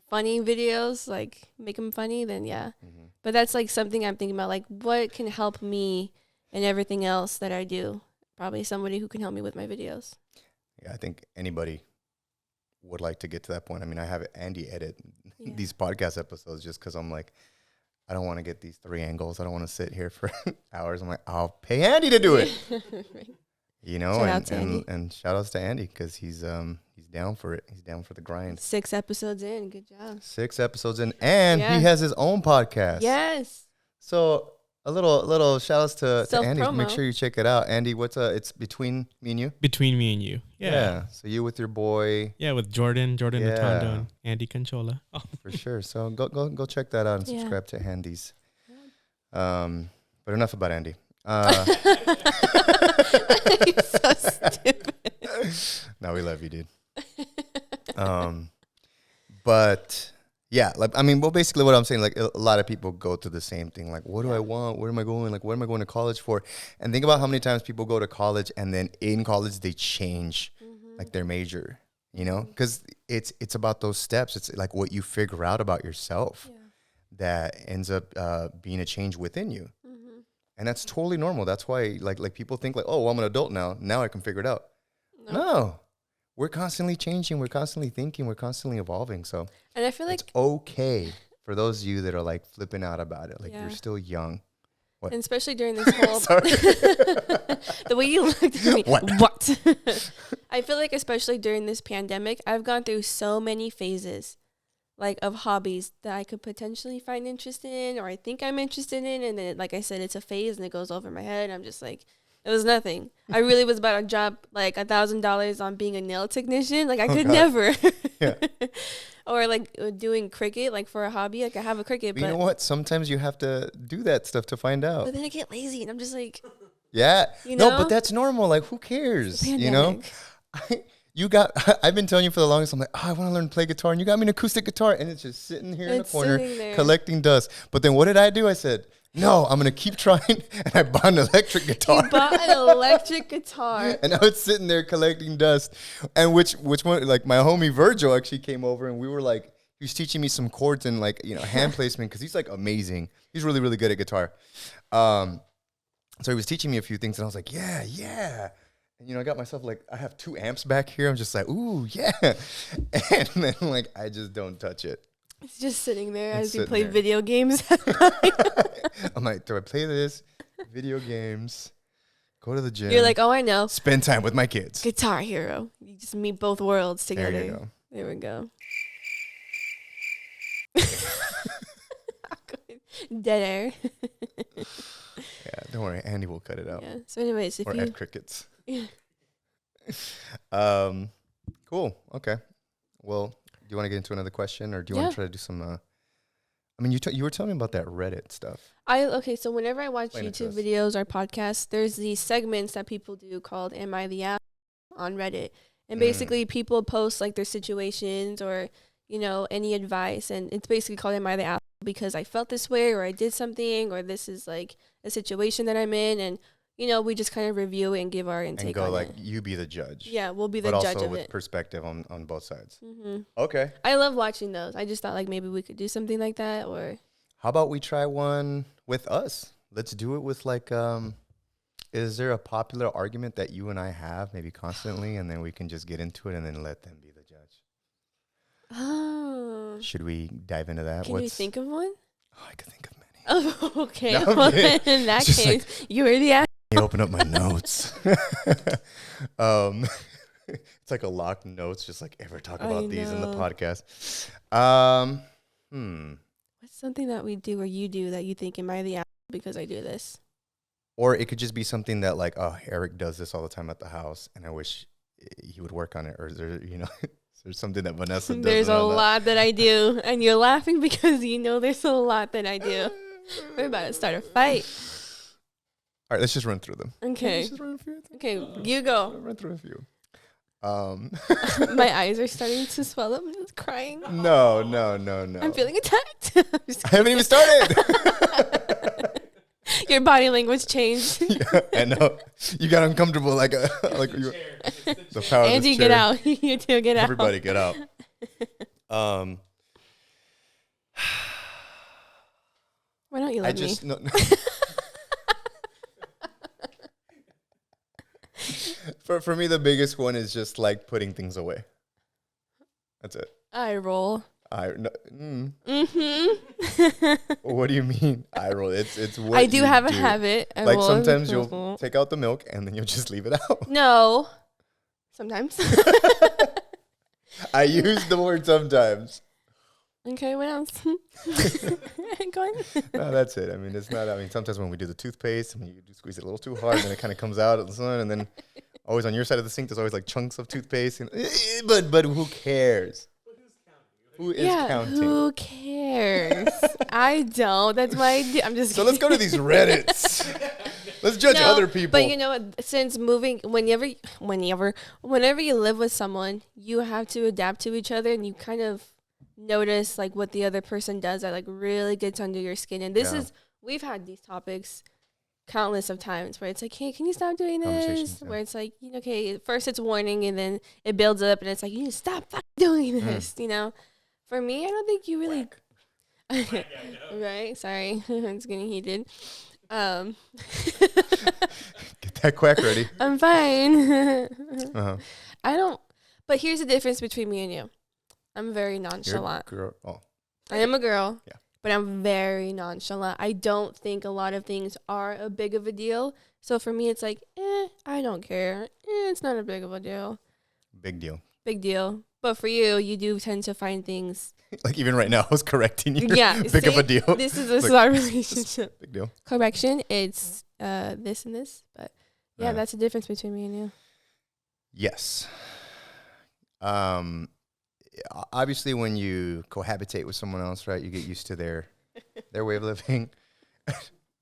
funny videos, like make them funny, then yeah. But that's like something I'm thinking about, like what can help me and everything else that I do. Probably somebody who can help me with my videos. Yeah, I think anybody would like to get to that point. I mean, I have Andy edit these podcast episodes just because I'm like, I don't want to get these 3 angles. I don't want to sit here for hours. I'm like, I'll pay Andy to do it. Right. You know, and shout outs to Andy because he's down for it. He's down for the grind. 6 episodes in. Good job. 6 episodes in. And he has his own podcast. Yes. So a little shout outs to Andy. Promo. Make sure you check it out. Andy, it's Between Me and You? Between Me and You. Yeah. So you with your boy. Yeah, with Jordan Natondo and Andy Conchola. Oh. For sure. So go check that out and subscribe to Andy's. But enough about Andy. You're so stupid. No, we love you, dude. But yeah, like I mean, well, basically what I'm saying, like a lot of people go through the same thing. Like, what do I want? Where am I going? Like, what am I going to college for? And think about how many times people go to college and then in college they change like their major. You know, because it's about those steps. It's like what you figure out about yourself that ends up being a change within you. And that's totally normal. That's why like people think like, oh, well, I'm an adult now. Now I can figure it out. No. We're constantly changing. We're constantly thinking. We're constantly evolving. So and I feel like it's okay for those of you that are like flipping out about it. Like you're still young. What? And especially during this whole the way you looked at me. What? I feel like especially during this pandemic, I've gone through so many phases like of hobbies that I could potentially find interest in, or I think I'm interested in, and then like I said, it's a phase and it goes over my head. I'm just like, it was nothing. I really was about to drop like $1,000 on being a nail technician. Like I could God. never. Yeah. Or like doing cricket, like for a hobby. Like I have a cricket, But you know but what? Sometimes you have to do that stuff to find out. then I get lazy and I'm just like, Yeah. you No, know? but that's normal. Like, who cares? You know? Pandemic. I've been telling you for the longest, I'm like, I want to learn to play guitar. And you got me an acoustic guitar. And it's just sitting here in the It's corner sitting there. collecting dust. But then what did I do? I said, no, I'm going to keep trying. And I bought an electric guitar. You bought an electric guitar. And now it's sitting there collecting dust. And which one, like my homie Virgil actually came over and we were like, he was teaching me some chords and like, you know, hand placement because he's like amazing. He's really, really good at guitar. So he was teaching me a few things and I was like, yeah. And, you know, I got myself like, I have 2 amps back here. I'm just like, ooh, yeah. And then like, I just don't touch it. It's just sitting there It's as you sitting play there. video games. I'm like, do I play this? Video games, go to the gym. You're like, oh, I know. spend time with my kids. Guitar Hero. You just meet both worlds together. There you go. There we go. Dead air. Yeah, don't worry. Andy will cut it out. Yeah. So anyways, if Or you add crickets. Yeah. Cool. Okay. Well, do you want to get into another question or do you want Yeah. to try to do some, I mean, you were telling me about that Reddit stuff. So whenever I watch Explain it to YouTube us. videos or podcasts, there's these segments that people do called Am I the Ass on Reddit. And basically people post like their situations or, you know, any advice, and it's basically called Am I the Ass because I felt this way or I did something or this is like a situation that I'm in, and you know, we just kind of review it and give our intake And go on like, it. you be the judge. Yeah, we'll be the but judge also of with it. perspective on both sides. hmm Okay. I love watching those. I just thought like maybe we could do something like that, or How about we try one with us? Let's do it with like, is there a popular argument that you and I have maybe constantly and then we can just get into it and then let them be the judge? oh, Should we dive into that? can you think of one? Oh, I could think of many. Oh, okay. No, I'm Well, kidding. in that It's just case, you were the ass. Let me open up my notes. It's like a locked notes, just like ever talk I about these in the know. podcast. What's something that we do or you do that you think, am I the ass because I do this? Or it could just be something that like, oh, Eric does this all the time at the house, and I wish he would work on it. Or is there, you know, is there something that Vanessa does? There's a around that? lot that I do, and you're laughing because you know there's a lot that I do. We're about to start a fight. All right, let's just run through them. Okay. Let's just run through them. Okay, you go. Run through a few. My eyes are starting to swell up. I'm just crying. No. I'm feeling attacked. I'm just I haven't even started. Your body language changed. Yeah, I know. You got uncomfortable like you. The power Andy, of this chair. get out. You two, get out. Everybody get out. Why don't you let me? No. For me, the biggest one is just like putting things away. That's it. I roll. Mm-hmm. What do you mean? I roll. It's what I do you have a habit. I Like roll. sometimes you'll take out the milk and then you'll just leave it out. No. Sometimes. I use the word sometimes. Okay, what else? Go on. No, that's it. I mean, it's not. I mean, sometimes when we do the toothpaste, I mean, you do squeeze it a little too hard, and then it kind of comes out of the sun, and then always on your side of the sink, there's always like chunks of toothpaste. And, but who cares? Who is counting? Who cares? I don't. That's why I do. I'm just. So let's go to these Reddits. Let's judge No, other people. But you know what? Since moving, whenever you live with someone, you have to adapt to each other, and you kind of notice like what the other person does that like really gets under your skin. And this is, we've had these topics countless of times where it's like, hey, can you stop doing this? Yeah. Where it's like, you know, okay, at first it's warning and then it builds up and it's like, you need to stop fucking doing this, you know? For me, I don't think you really right? Sorry. It's getting heated. Get that quack ready. I'm fine. Uh-huh. I don't, but here's the difference between me and you. I'm very You're nonchalant. girl. Oh, I am a girl, Yeah. but I'm very nonchalant. I don't think a lot of things are a big of a deal. So for me, it's like, I don't care. It's not a big of a deal. big deal. big deal. But for you, you do tend to find things. Like even right now, I was correcting you. Yeah, Big of a deal. This is Like, our relationship. Big deal. Correction, it's this and this. But yeah, that's the difference between me and you. Yes. Obviously, when you cohabitate with someone else, right, you get used to their way of living.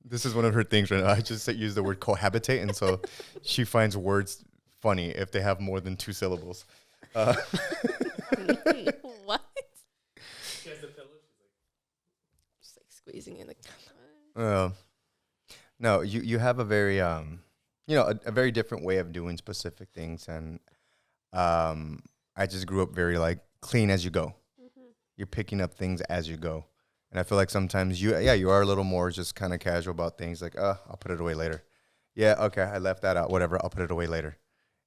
This is one of her things right now. I just use the word cohabitate, and so she finds words funny if they have more than 2 syllables. What? She has the pillow. Just like squeezing in the. No, you have a very a very different way of doing specific things, and I just grew up very like clean as you go. Mm-hmm. You're picking up things as you go, and I feel like sometimes you are a little more just kind of casual about things, like I'll put it away later. Yeah, okay, I left that out. Whatever, I'll put it away later.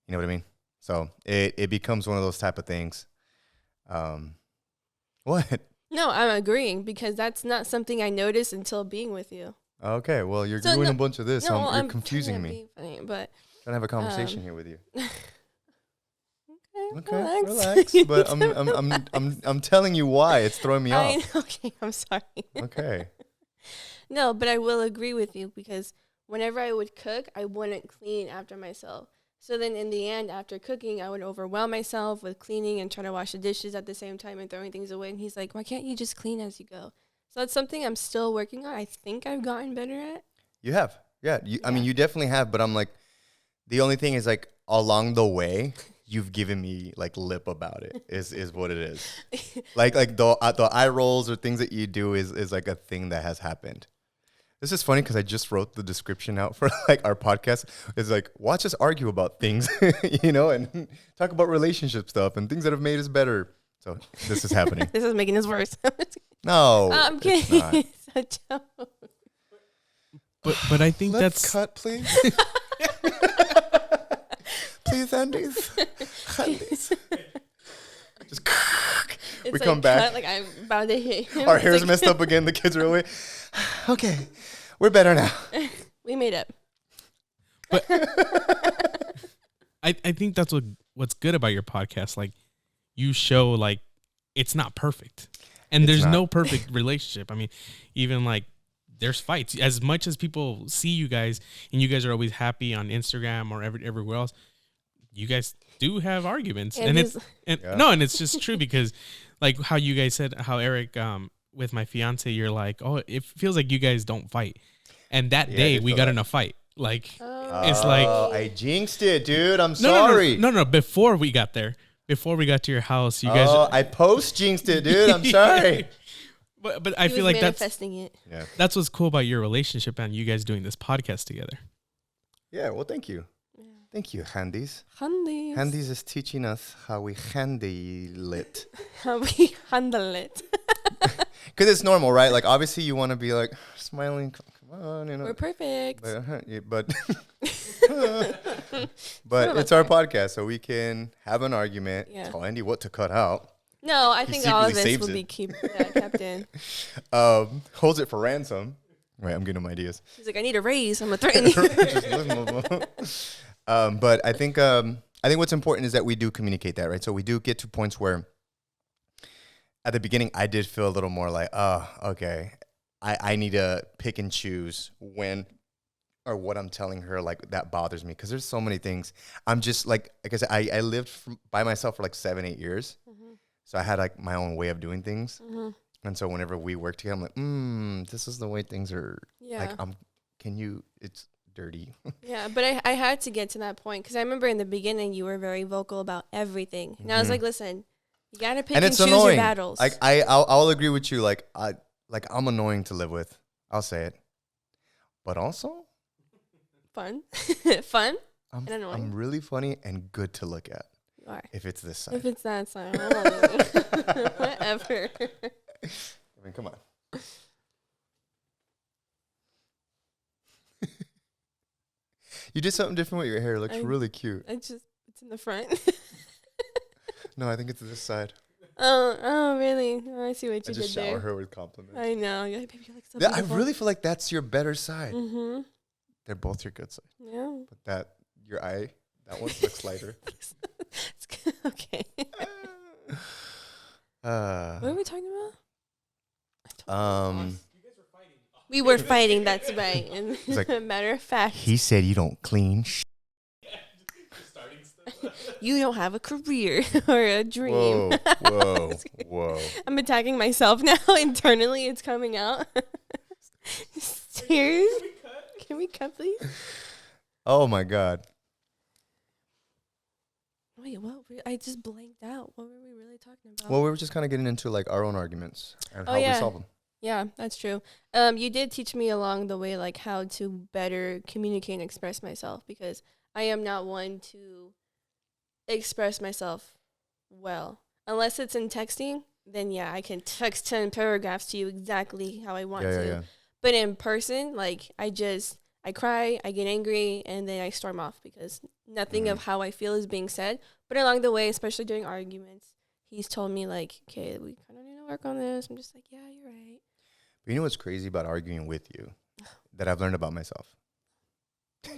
You know what I mean? So it becomes one of those type of things. What? No, I'm agreeing because that's not something I noticed until being with you. Okay, well, you're doing a bunch of this, so you're confusing me. Funny, but trying to have a conversation here with you. Okay, relax. But I'm telling you why it's throwing me off. Okay, I'm sorry. Okay. No, but I will agree with you because whenever I would cook, I wouldn't clean after myself. So then in the end, after cooking, I would overwhelm myself with cleaning and trying to wash the dishes at the same time and throwing things away. And he's like, why can't you just clean as you go? So that's something I'm still working on. I think I've gotten better at. You have. Yeah. I mean, you definitely have. But I'm like, the only thing is like along the way, you've given me like lip about it is what it is. like the eye rolls or things that you do is like a thing that has happened. This is funny because I just wrote the description out for like our podcast. It's like, watch us argue about things, and talk about relationship stuff and things that have made us better. So this is happening. This is making this worse. No, I'm kidding. It's a joke. But I think Let's cut, please. Please, Andy's. Just we like come back. Like I'm about to hit him. Our hair's messed up again. The kids are away. Okay, we're better now. We made up. But I think that's what's good about your podcast. Like you show like it's not perfect, and there's no perfect relationship. I mean, even like there's fights. As much as people see you guys, and you guys are always happy on Instagram or everywhere else, you guys do have arguments, and it's just true because like how you guys said how Eric with my fiance, you're like, oh, it feels like you guys don't fight, and that day we got in a fight. Like it's like I jinxed it, dude. I'm sorry. No. Before we got there, before we got to your house, you guys. I post jinxed it, dude. I'm sorry. But I feel like manifesting it. Yeah. That's what's cool about your relationship and you guys doing this podcast together. Yeah. Well, thank you. Thank you, Handies. Handies. Handies is teaching us how we handle it. How we handle it. Because it's normal, right? Like, obviously, you want to be like smiling. Come on, We're perfect. But it's our podcast, so we can have an argument. Yeah. Tell Andy what to cut out. No, I think all of this will be kept in. Holds it for ransom. Right, I'm getting him ideas. He's like, I need a raise. I'm gonna threaten you. But I think what's important is that we do communicate that, right? So we do get to points where at the beginning I did feel a little more like, oh, okay, I need to pick and choose when or what I'm telling her, like that bothers me because there's so many things. I'm just like I said, I lived by myself for like 7-8 years, so I had like my own way of doing things, and so whenever we work together, I'm like, this is the way things are. Yeah. Like it's dirty. Yeah, but I had to get to that point because I remember in the beginning you were very vocal about everything, and I was like, listen, you gotta pick and choose your battles. Like I'll agree with you. Like I'm annoying to live with. I'll say it, but also fun, and annoying. I'm really funny and good to look at. You are. If it's this side. If it's that side, whatever. I mean, come on. You did something different with your hair. It looks really cute. It's in the front. No, I think it's this side. Oh, really? Oh, I see what you did there. I just shower her with compliments. I know. You're like, baby, you look so beautiful. I really feel like that's your better side. Mm-hmm. They're both your good side. Yeah. But your eye, that one looks lighter. It's good. Okay. What are we talking about? We were fighting. That's right. And like, matter of fact, he said you don't clean. You don't have a career or a dream. Whoa. I'm attacking myself now. Internally, it's coming out. Tears. Can we cut, please? Oh my God. Wait, what? I just blanked out. What were we really talking about? Well, we were just kind of getting into like our own arguments and how we solve them. Yeah, that's true. You did teach me along the way, like how to better communicate and express myself, because I am not one to express myself well. Unless it's in texting, then yeah, I can text 10 paragraphs to you exactly how I want to. Yeah. But in person, like I cry, I get angry, and then I storm off because nothing of how I feel is being said. But along the way, especially during arguments, he's told me like, okay, we kind of need to work on this. I'm just like, yeah, you're right. But you know what's crazy about arguing with you that I've learned about myself?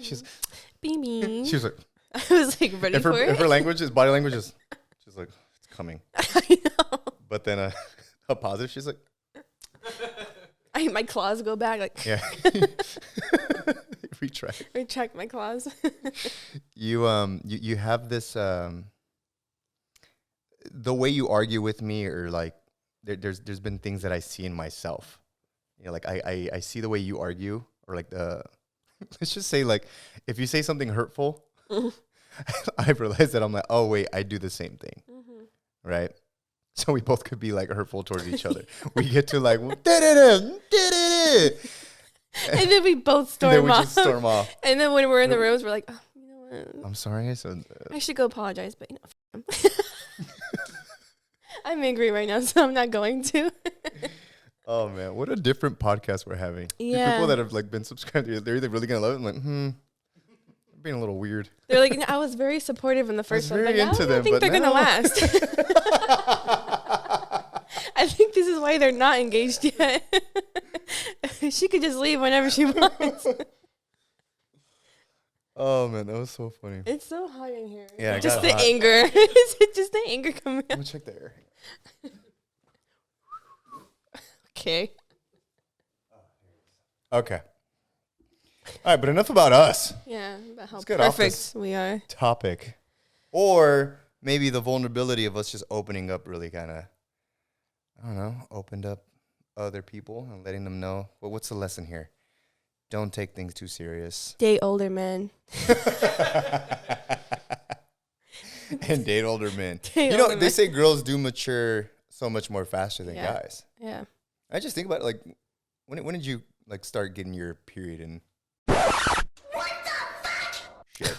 She's Beaming. She was like, I was like ready for it. If her language is body language is, she's like, it's coming. I know. But then a positive, she's like, my claws go back like. Yeah. Retract my claws. You have this the way you argue with me, or like there's been things that I see in myself. You know, like I see the way you argue, or like let's just say like if you say something hurtful, I've realized that I'm like, oh wait, I do the same thing. Right? So we both could be like hurtful towards each other. We get to like and then we both storm off. And then when we're in the rooms, we're like, oh, you know what? I'm sorry. I said I should go apologize, but you know, I'm angry right now, so I'm not going to. Oh man, what a different podcast we're having. Yeah. The people that have like been subscribed, they're either really gonna love it and like, being a little weird. They're like, no, I was very supportive in the first one, but now I don't think they're gonna last. I think this is why they're not engaged yet. She could just leave whenever she wants. Oh man, that was so funny. It's so hot in here. Yeah, just the anger. Is it just the anger coming out? Let me check the air. Okay. Okay. All right, but enough about us. Yeah, about how perfect we are. Topic. Or maybe the vulnerability of us just opening up really kind of, I don't know, opened up other people and letting them know. Well, what's the lesson here? Don't take things too serious. Date older men. And date older men. They say girls do mature so much more faster than guys. Yeah. I just think about it, like, when did you like start getting your period and what the fuck? Shit.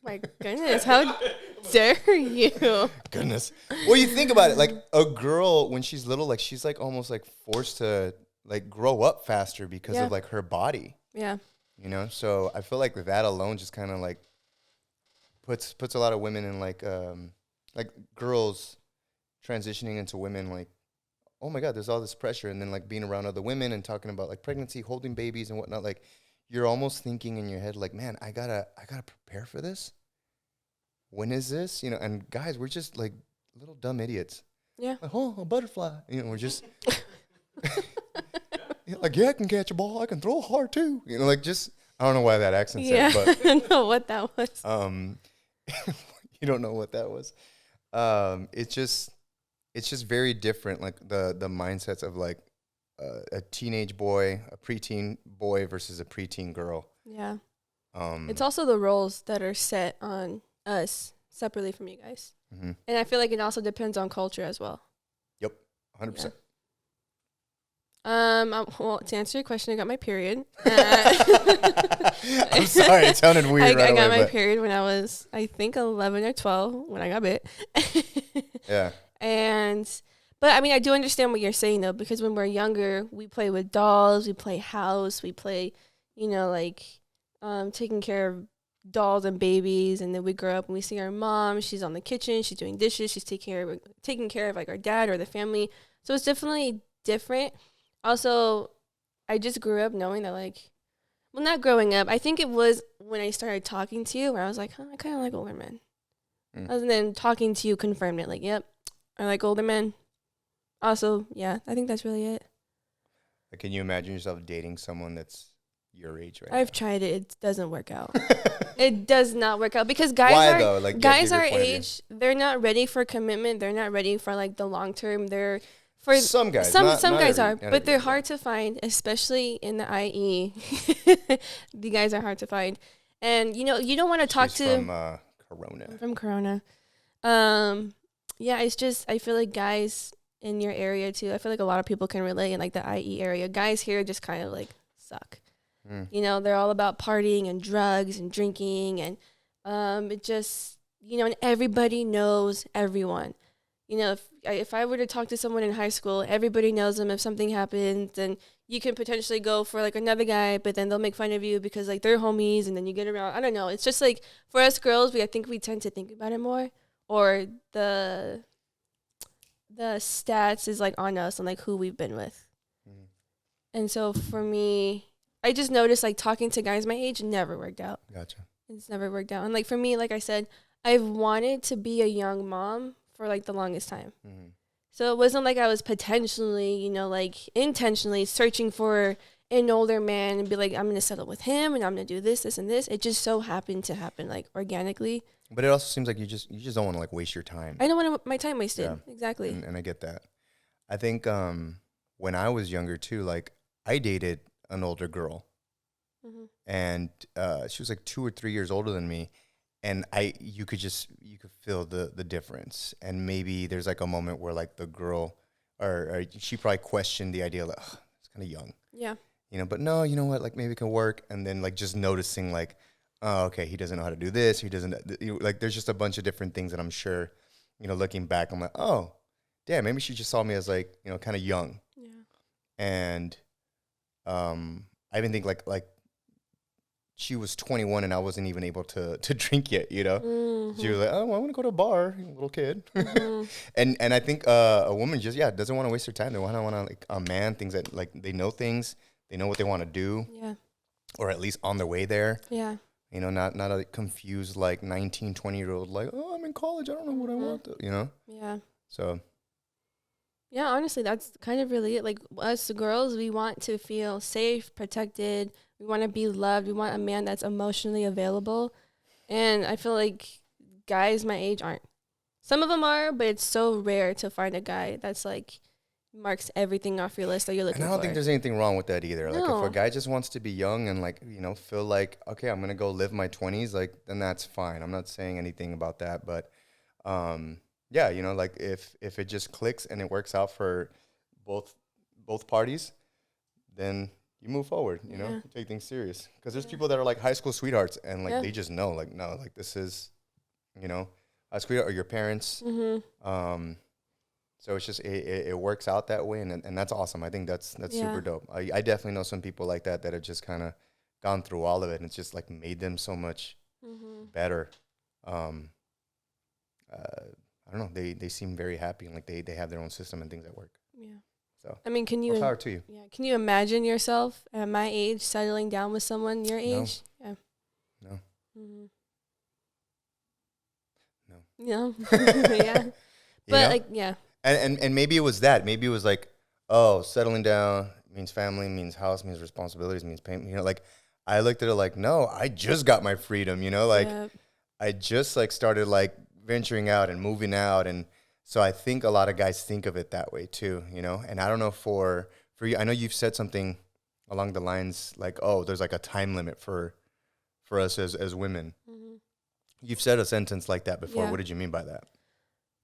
My goodness, how dare you? Goodness. Well, you think about it, like a girl when she's little, like she's like almost like forced to like grow up faster because of like her body. Yeah. You know, so I feel like that alone just kind of like puts a lot of women in like girls transitioning into women, like, oh my God, there's all this pressure, and then like being around other women and talking about like pregnancy, holding babies and whatnot, like you're almost thinking in your head like, man, I gotta prepare for this. When is this? You know, and guys, we're just like little dumb idiots. Yeah. Like, oh, a butterfly. You know, we're just like, yeah, I can catch a ball. I can throw hard too. You know, like just, I don't know why that accent said, but I don't know what that was. You don't know what that was. It's just very different. Like the mindsets of like a teenage boy, a preteen boy versus a preteen girl. Yeah. It's also the roles that are set on us separately from you guys. Mm-hmm. And I feel like it also depends on culture as well. Yep. 100%. Well, to answer your question, I got my period. I'm sorry, it sounded weird. I got my period when I was, I think, 11 or 12 when I got bit. Yeah. But I mean, I do understand what you're saying though, because when we're younger, we play with dolls, we play house, we play, you know, like taking care of dolls and babies, and then we grow up and we see our mom, she's on the kitchen, she's doing dishes, she's taking care of like our dad or the family. So it's definitely different. Also, I just grew up knowing that, like, well, not growing up. I think it was when I started talking to you where I was like, I kind of like older men. And then talking to you confirmed it. Like, yep, I like older men. Also, yeah, I think that's really it. Can you imagine yourself dating someone that's your age right I've tried it. It doesn't work out. It does not work out because guys Why, are though? Like, guys our age. They're not ready for commitment. They're not ready for like the long term. They're for some guys. Some not guys every, are, but they're hard to find, especially in the IE. The guys are hard to find, and you don't want to talk to from Corona. I'm from Corona. Yeah, it's just I feel like guys in your area too. I feel like a lot of people can relate in like the IE area. Guys here just kind of like suck. They're all about partying and drugs and drinking, and it just and everybody knows everyone. If I were to talk to someone in high school, everybody knows them. If something happens, then you can potentially go for like another guy, but then they'll make fun of you because like they're homies, and then you get around. I don't know. It's just like for us girls, I think we tend to think about it more, or the stats is like on us and like who we've been with. And so for me, I just noticed like talking to guys my age never worked out. Gotcha. It's never worked out. And like for me, like I said, I've wanted to be a young mom for like the longest time. So it wasn't like I was potentially, like intentionally searching for an older man and be like, I'm going to settle with him and I'm going to do this, this, and this. It just so happened to happen like organically. But it also seems like you just don't want to like waste your time. I don't want my time wasted. Yeah. Exactly. And I get that. I think when I was younger too, like I dated an older girl, and she was like 2 or 3 years older than me, and you could feel the difference. And maybe there's like a moment where like the girl or she probably questioned the idea like, oh, it's kind of young, but no, you know what, like maybe it can work. And then like just noticing like, oh, okay, he doesn't know how to do this, he doesn't like there's just a bunch of different things that I'm sure looking back I'm like, oh damn, maybe she just saw me as like kind of young. And I even think like she was 21 and I wasn't even able to drink yet, She was like, oh, well, I want to go to a bar, little kid. And I think a woman just, doesn't want to waste her time. They want to like a man, things that like they know things, they know what they want to do. Yeah. Or at least on their way there. Yeah. Not a confused like 19, 20-year-old like, oh, I'm in college, I don't know what I want to, Yeah. So. Yeah, honestly, that's kind of really it. Like, us girls, we want to feel safe, protected. We want to be loved. We want a man that's emotionally available. And I feel like guys my age aren't. Some of them are, but it's so rare to find a guy that's, like, marks everything off your list that you're looking for. And I don't think there's anything wrong with that either. No. Like, if a guy just wants to be young and, like, feel like, okay, I'm going to go live my 20s, like, then that's fine. I'm not saying anything about that, but yeah, like if it just clicks and it works out for both parties, then you move forward, you take things serious. Because there's people that are like high school sweethearts and like they just know, like, no, like this is, a sweetheart or your parents. So it's just it works out that way, and that's awesome. I think that's super dope. I definitely know some people like that have just kind of gone through all of it, and it's just like made them so much better. I don't know. They seem very happy and like they have their own system and things that work. Yeah. So I mean, can you power to you? Yeah. Can you imagine yourself at my age settling down with someone your age? No. Yeah. No. No. Yeah. But like, yeah. And maybe it was that. Maybe it was like, oh, settling down means family, means house, means responsibilities, means payment. Like I looked at it like, no, I just got my freedom. Like I just like started like venturing out and moving out, and so I think a lot of guys think of it that way too, and I don't know for you, I know you've said something along the lines like, oh, there's like a time limit for us as women. You've said a sentence like that before. What did you mean by that?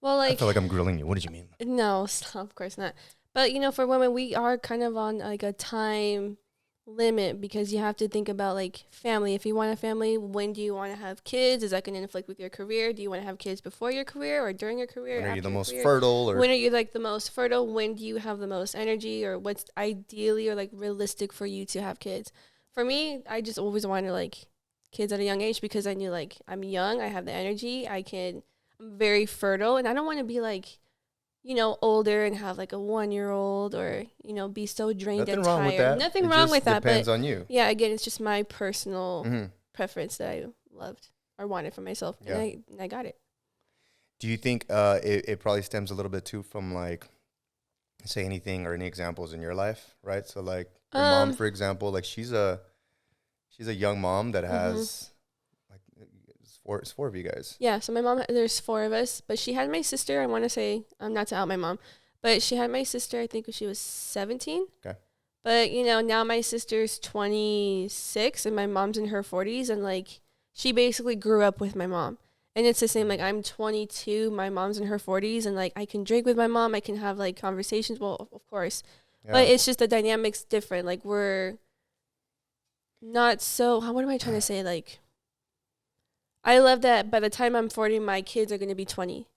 Well, like, I feel like I'm grilling you. What did you mean? No, of course not. But for women, we are kind of on like a time limit because you have to think about like family. If you want a family, when do you want to have kids? Is that going to inflict with your career? Do you want to have kids before your career or during your career? When are you the most fertile? Or when are you like the most fertile? When do you have the most energy, or what's ideally or like realistic for you to have kids? For me, I just always wanted like kids at a young age because I knew like I'm young, I have the energy, I'm very fertile, and I don't want to be like older and have like a 1-year-old or, be so drained and tired. Nothing wrong with that. Depends on you. Yeah, again, it's just my personal preference that I loved or wanted for myself. Yeah. And I got it. Do you think it probably stems a little bit too from like, say any examples in your life, right? So like your mom, for example, like she's a young mom that has like it's four of you guys. Yeah, so my mom, there's 4 of us, but she had my sister, I want to say, not to out my mom, but she had my sister, I think when she was 17. Okay. But, you know, now my sister's 26 and my mom's in her 40s, and like she basically grew up with my mom. And it's the same, like I'm 22, my mom's in her 40s, and like I can drink with my mom, I can have like conversations, well, of course. Yeah. But it's just the dynamic's different. Like we're not so, what am I trying to say? Like, I love that by the time I'm 40, my kids are going to be 20,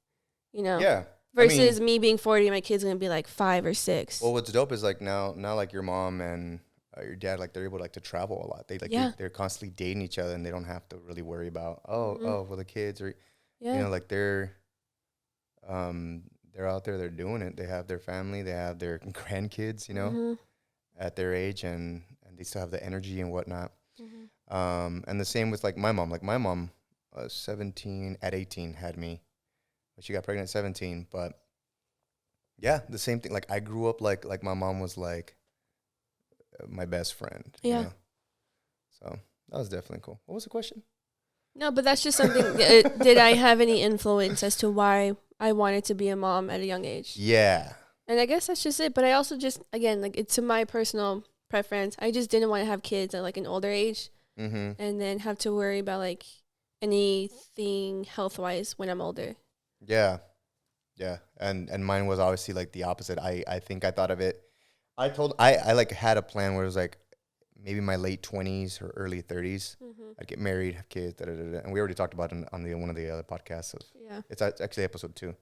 you know? Yeah. Versus me being 40, my kids are going to be like 5 or 6. Well, what's dope is like now like your mom and your dad, like they're able to like to travel a lot. They like they're constantly dating each other, and they don't have to really worry about well the kids, or you know, like they're out there, they're doing it. They have their family, they have their grandkids, you know, at their age, and they still have the energy and whatnot. And the same with like my mom. Like my mom, 17 at 18 had me, but she got pregnant at 17. But yeah, the same thing. Like I grew up like my mom was like my best friend. Yeah. You know? So that was definitely cool. What was the question? No, but that's just something. Did I have any influence as to why I wanted to be a mom at a young age? Yeah. And I guess that's just it. But I also just, again, like it's to my personal preference. I just didn't want to have kids at like an older age, and then have to worry about like anything health wise when I'm older. Yeah. Yeah. And mine was obviously like the opposite. I think I thought of it. I like had a plan where it was like maybe my late 20s or early 30s. I'd get married, have kids, and we already talked about it on one of the other podcasts. It's actually episode 2,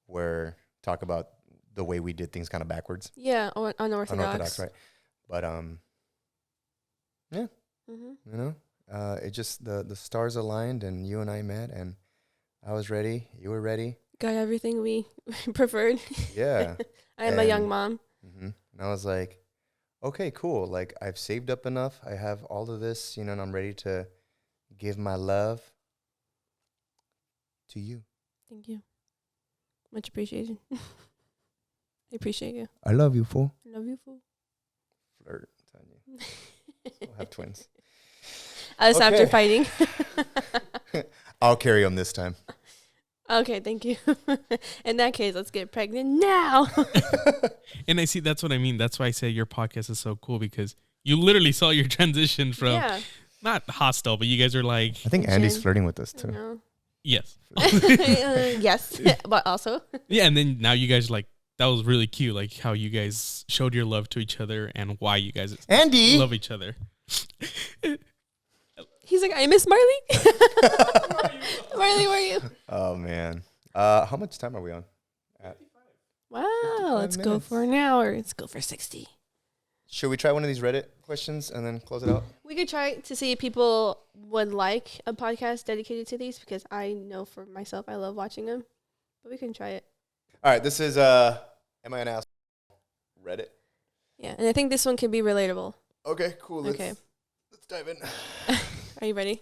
where talk about the way we did things kind of backwards. Yeah, unorthodox. Unorthodox, right? But yeah, you know, it just the stars aligned, and you and I met, and I was ready. You were ready. Got everything we preferred. Yeah. I am a young mom. And I was like, okay, cool. Like I've saved up enough. I have all of this, you know, and I'm ready to give my love to you. Thank you. Much appreciated. I appreciate you. I love you, fool. I love you, fool. Flirt, Tanya. We'll have twins. Us after fighting. I'll carry them this time. Okay, thank you. In that case, let's get pregnant now. And I see, that's what I mean. That's why I say your podcast is so cool, because you literally saw your transition from not hostile, but you guys are like. I think Andy's flirting with us too. Yes. Yes, but also. Yeah, and then now you guys like, that was really cute, like how you guys showed your love to each other and why you guys love each other. He's like, I miss Marley. Marley, where are you? Oh, man. How much time are we on? Wow, let's go for an hour. Let's go for 60. Should we try one of these Reddit questions and then close it out? We could try to see if people would like a podcast dedicated to these, because I know for myself I love watching them. But we can try it. All right, this is Am I an Asshole? Reddit. Yeah, and I think this one can be relatable. Okay, cool. Let's dive in. Are you ready?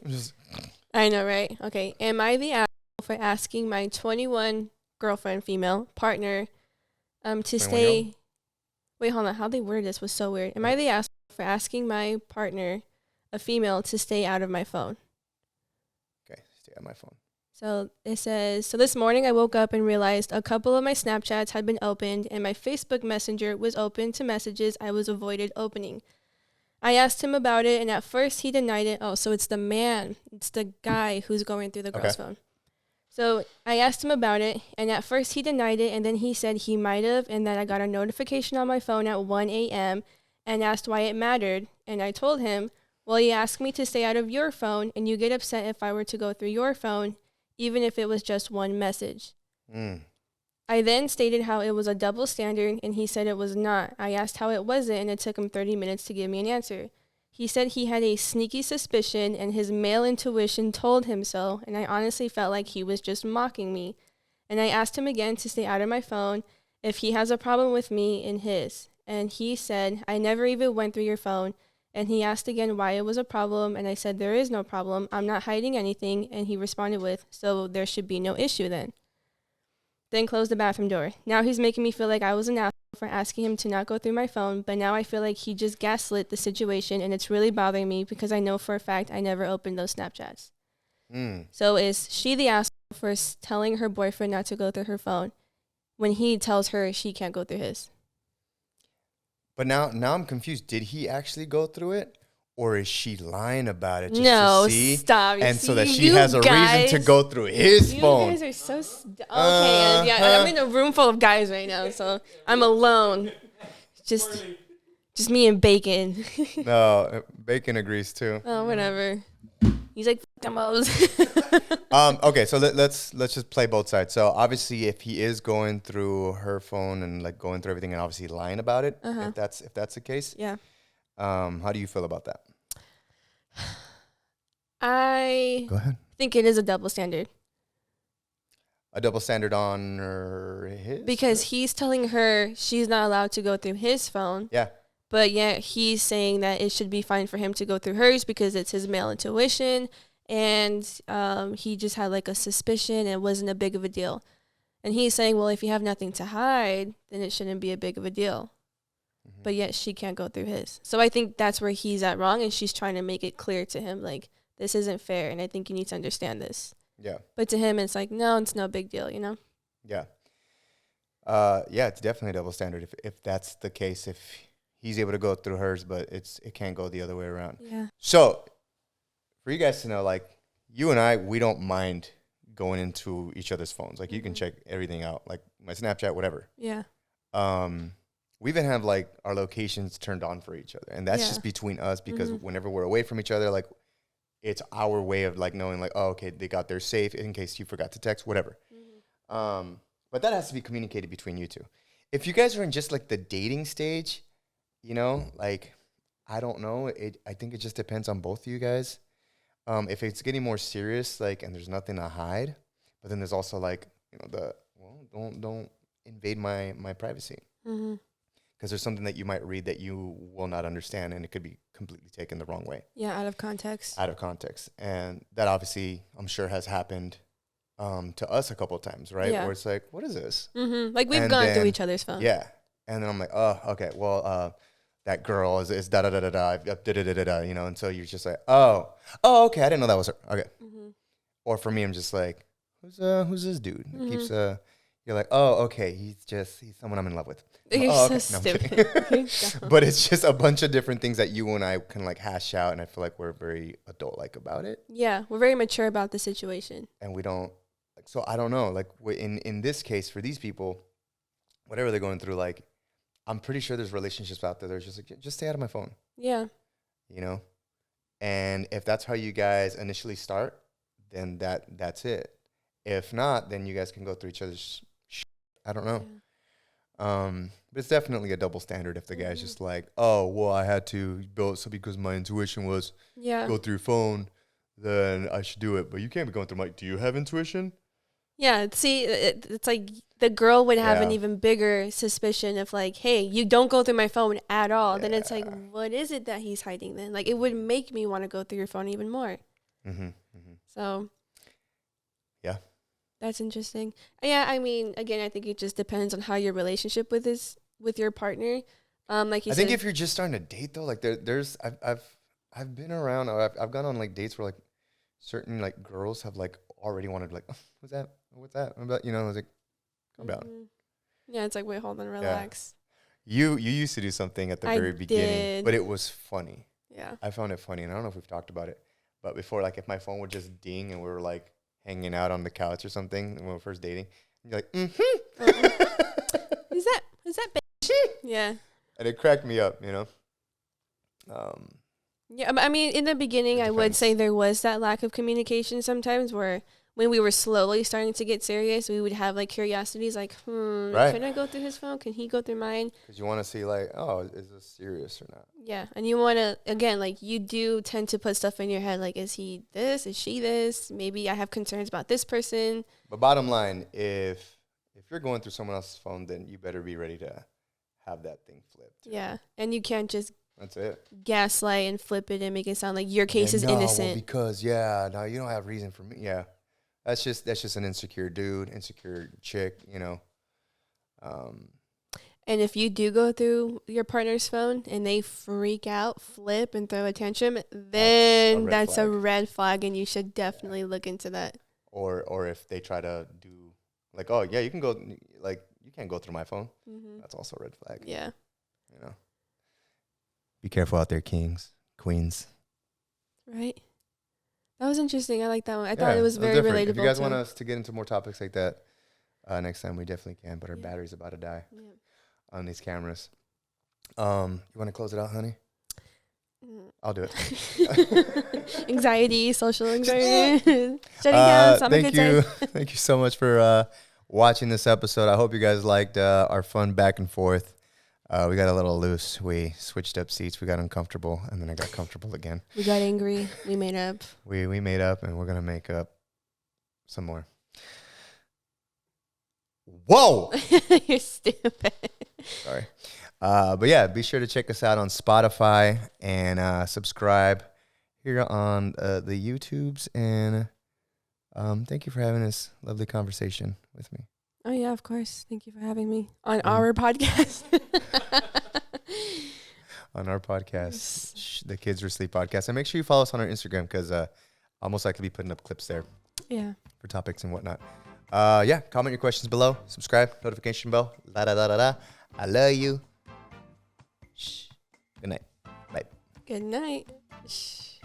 I know, right? Okay. Am I the asshole for asking my 21 girlfriend, female partner, to stay? Wait, hold on. How they worded this was so weird. Am I the asshole for asking my partner, a female, to stay out of my phone? Okay, stay out of my phone. So it says, so this morning I woke up and realized a couple of my Snapchats had been opened and my Facebook Messenger was open to messages I was avoided opening. I asked him about it, and at first he denied it. Oh, so it's the man. It's the guy who's going through the girl's phone. So I asked him about it, and at first he denied it, and then he said he might have, and that I got a notification on my phone at 1 a.m. and asked why it mattered. And I told him, well, you asked me to stay out of your phone, and you get upset if I were to go through your phone, even if it was just one message. I then stated how it was a double standard, and he said it was not. I asked how it wasn't, and it took him 30 minutes to give me an answer. He said he had a sneaky suspicion, and his male intuition told him so, and I honestly felt like he was just mocking me. And I asked him again to stay out of my phone if he has a problem with me in his. And he said, I never even went through your phone. And he asked again why it was a problem, and I said, there is no problem. I'm not hiding anything. And he responded with, so there should be no issue then. then closed the bathroom door. Now he's making me feel like I was an asshole for asking him to not go through my phone, but now I feel like he just gaslit the situation, and it's really bothering me because I know for a fact I never opened those Snapchats. So is she the asshole for telling her boyfriend not to go through her phone when he tells her she can't go through his? But now I'm confused. Did he actually go through it? Or is she lying about it just No, to see? stop. And so that she has a reason to go through his phone. You guys are so... okay, yeah, I'm in a room full of guys right now, so I'm alone. Just me and Bacon. No, Bacon agrees too. Oh, whatever. He's like, fuck them hoes. Okay, so let's just play both sides. So obviously, if he is going through her phone and like going through everything and obviously lying about it, if that's the case, yeah. How do you feel about that? I Go ahead. think it is a double standard. A double standard on his? Because he's telling her she's not allowed to go through his phone. Yeah. But yet he's saying that it should be fine for him to go through hers because it's his male intuition. And he just had like a suspicion and it wasn't a big of a deal. And he's saying, well, if you have nothing to hide, then it shouldn't be a big of a deal. But yet she can't go through his. So I think that's where he's at wrong. And she's trying to make it clear to him, like, this isn't fair. And I think you need to understand this. Yeah. But to him, it's like, no, it's no big deal, you know? Yeah. Yeah, it's definitely a double standard if that's the case. If he's able to go through hers, but it can't go the other way around. Yeah. So for you guys to know, like, you and I, we don't mind going into each other's phones. Like, you can check everything out, like my Snapchat, whatever. Yeah. We even have like our locations turned on for each other, and that's just between us because whenever we're away from each other, like, it's our way of like knowing, like, oh, okay, they got there safe in case you forgot to text, whatever. But that has to be communicated between you two. If you guys are in just like the dating stage, you know, like, I don't know. I think it just depends on both of you guys. If it's getting more serious, like, and there's nothing to hide, but then there's also like, you know, don't invade my privacy. Because there's something that you might read that you will not understand, and it could be completely taken the wrong way. Yeah, out of context. Out of context. And that obviously, I'm sure, has happened to us a couple of times, right? Yeah. Where it's like, what is this? Like, we've gone through each other's phone. Yeah. And then I'm like, oh, okay, well, that girl is da-da-da-da-da, da-da-da-da-da, you know? And so you're just like, oh, okay, I didn't know that was her. Okay. Or for me, I'm just like, who's this dude? It keeps, you're like, oh, okay, he's someone I'm in love with. You're okay. so No, stupid. but it's just a bunch of different things that you and I can like hash out, and I feel like we're very adult-like about it. Yeah, we're very mature about the situation. And we don't, like, so I don't know, like, in this case, for these people, whatever they're going through, like, I'm pretty sure there's relationships out there that are just like, just stay out of my phone. Yeah. You know? And if that's how you guys initially start, then that's it. If not, then you guys can go through each other's I don't know. But it's definitely a double standard if the guy's just like, oh, well, I had to build so because my intuition was go through your phone, then I should do it. But you can't be going through do you have intuition? Yeah, see, it's like the girl would have an even bigger suspicion of like, hey, you don't go through my phone at all. Yeah. Then it's like, what is it that he's hiding then? Like, it would make me want to go through your phone even more. So, yeah. That's interesting. Yeah, I mean, again, I think it just depends on how your relationship with your partner. Like you said, I think if you're just starting to date though, like I've been around, or I've gone on like dates where like certain like girls have like already wanted like, oh, what's that? About, you know, I was like, calm down. Yeah, it's like, wait, hold on, relax. Yeah. You used to do something at the very beginning, but it was funny. Yeah, I found it funny, and I don't know if we've talked about it, but before, like, if my phone would just ding and we were like hanging out on the couch or something when we were first dating, you're like, Who's that bitch? Yeah. And it cracked me up, you know? Yeah, I mean, in the beginning, I would say there was that lack of communication sometimes where when we were slowly starting to get serious, we would have, like, curiosities like, can I go through his phone? Can he go through mine? Because you want to see, like, oh, is this serious or not? Yeah, and you want to, again, like, you do tend to put stuff in your head, like, is he this? Is she this? Maybe I have concerns about this person. But bottom line, if you're going through someone else's phone, then you better be ready to have that thing flipped. Yeah, and you can't just that's it. Gaslight and flip it and make it sound like your case is innocent. Well, because, now you don't have reason for me. Yeah. That's just an insecure dude, insecure chick, you know. And if you do go through your partner's phone and they freak out, flip, and throw a tantrum, then that's a red flag, and you should definitely look into that. Or if they try to do like, oh yeah, you can go, like, you can't go through my phone. Mm-hmm. That's also a red flag. Yeah. You know. Be careful out there, kings, queens. Right. That was interesting. I like that one. I thought it was very relatable. If you guys want us to get into more topics like that, next time we definitely can. But our battery's about to die on these cameras. You want to close it out, honey? I'll do it. Anxiety, social anxiety. Shutting down. Thank you. Thank you so much for watching this episode. I hope you guys liked our fun back and forth. We got a little loose. We switched up seats. We got uncomfortable, and then I got comfortable again. We got angry. We made up. We made up, and we're going to make up some more. Whoa! You're stupid. Sorry. But yeah, be sure to check us out on Spotify and subscribe here on the YouTubes. And thank you for having this lovely conversation with me. Oh, yeah, of course. Thank you for having me on our podcast. On our podcast, the Kids Are Asleep podcast. And make sure you follow us on our Instagram because I'll most likely be putting up clips there. Yeah. For topics and whatnot. Yeah, comment your questions below. Subscribe, notification bell. La da da da da. I love you. Shh. Good night. Bye. Good night. Shh.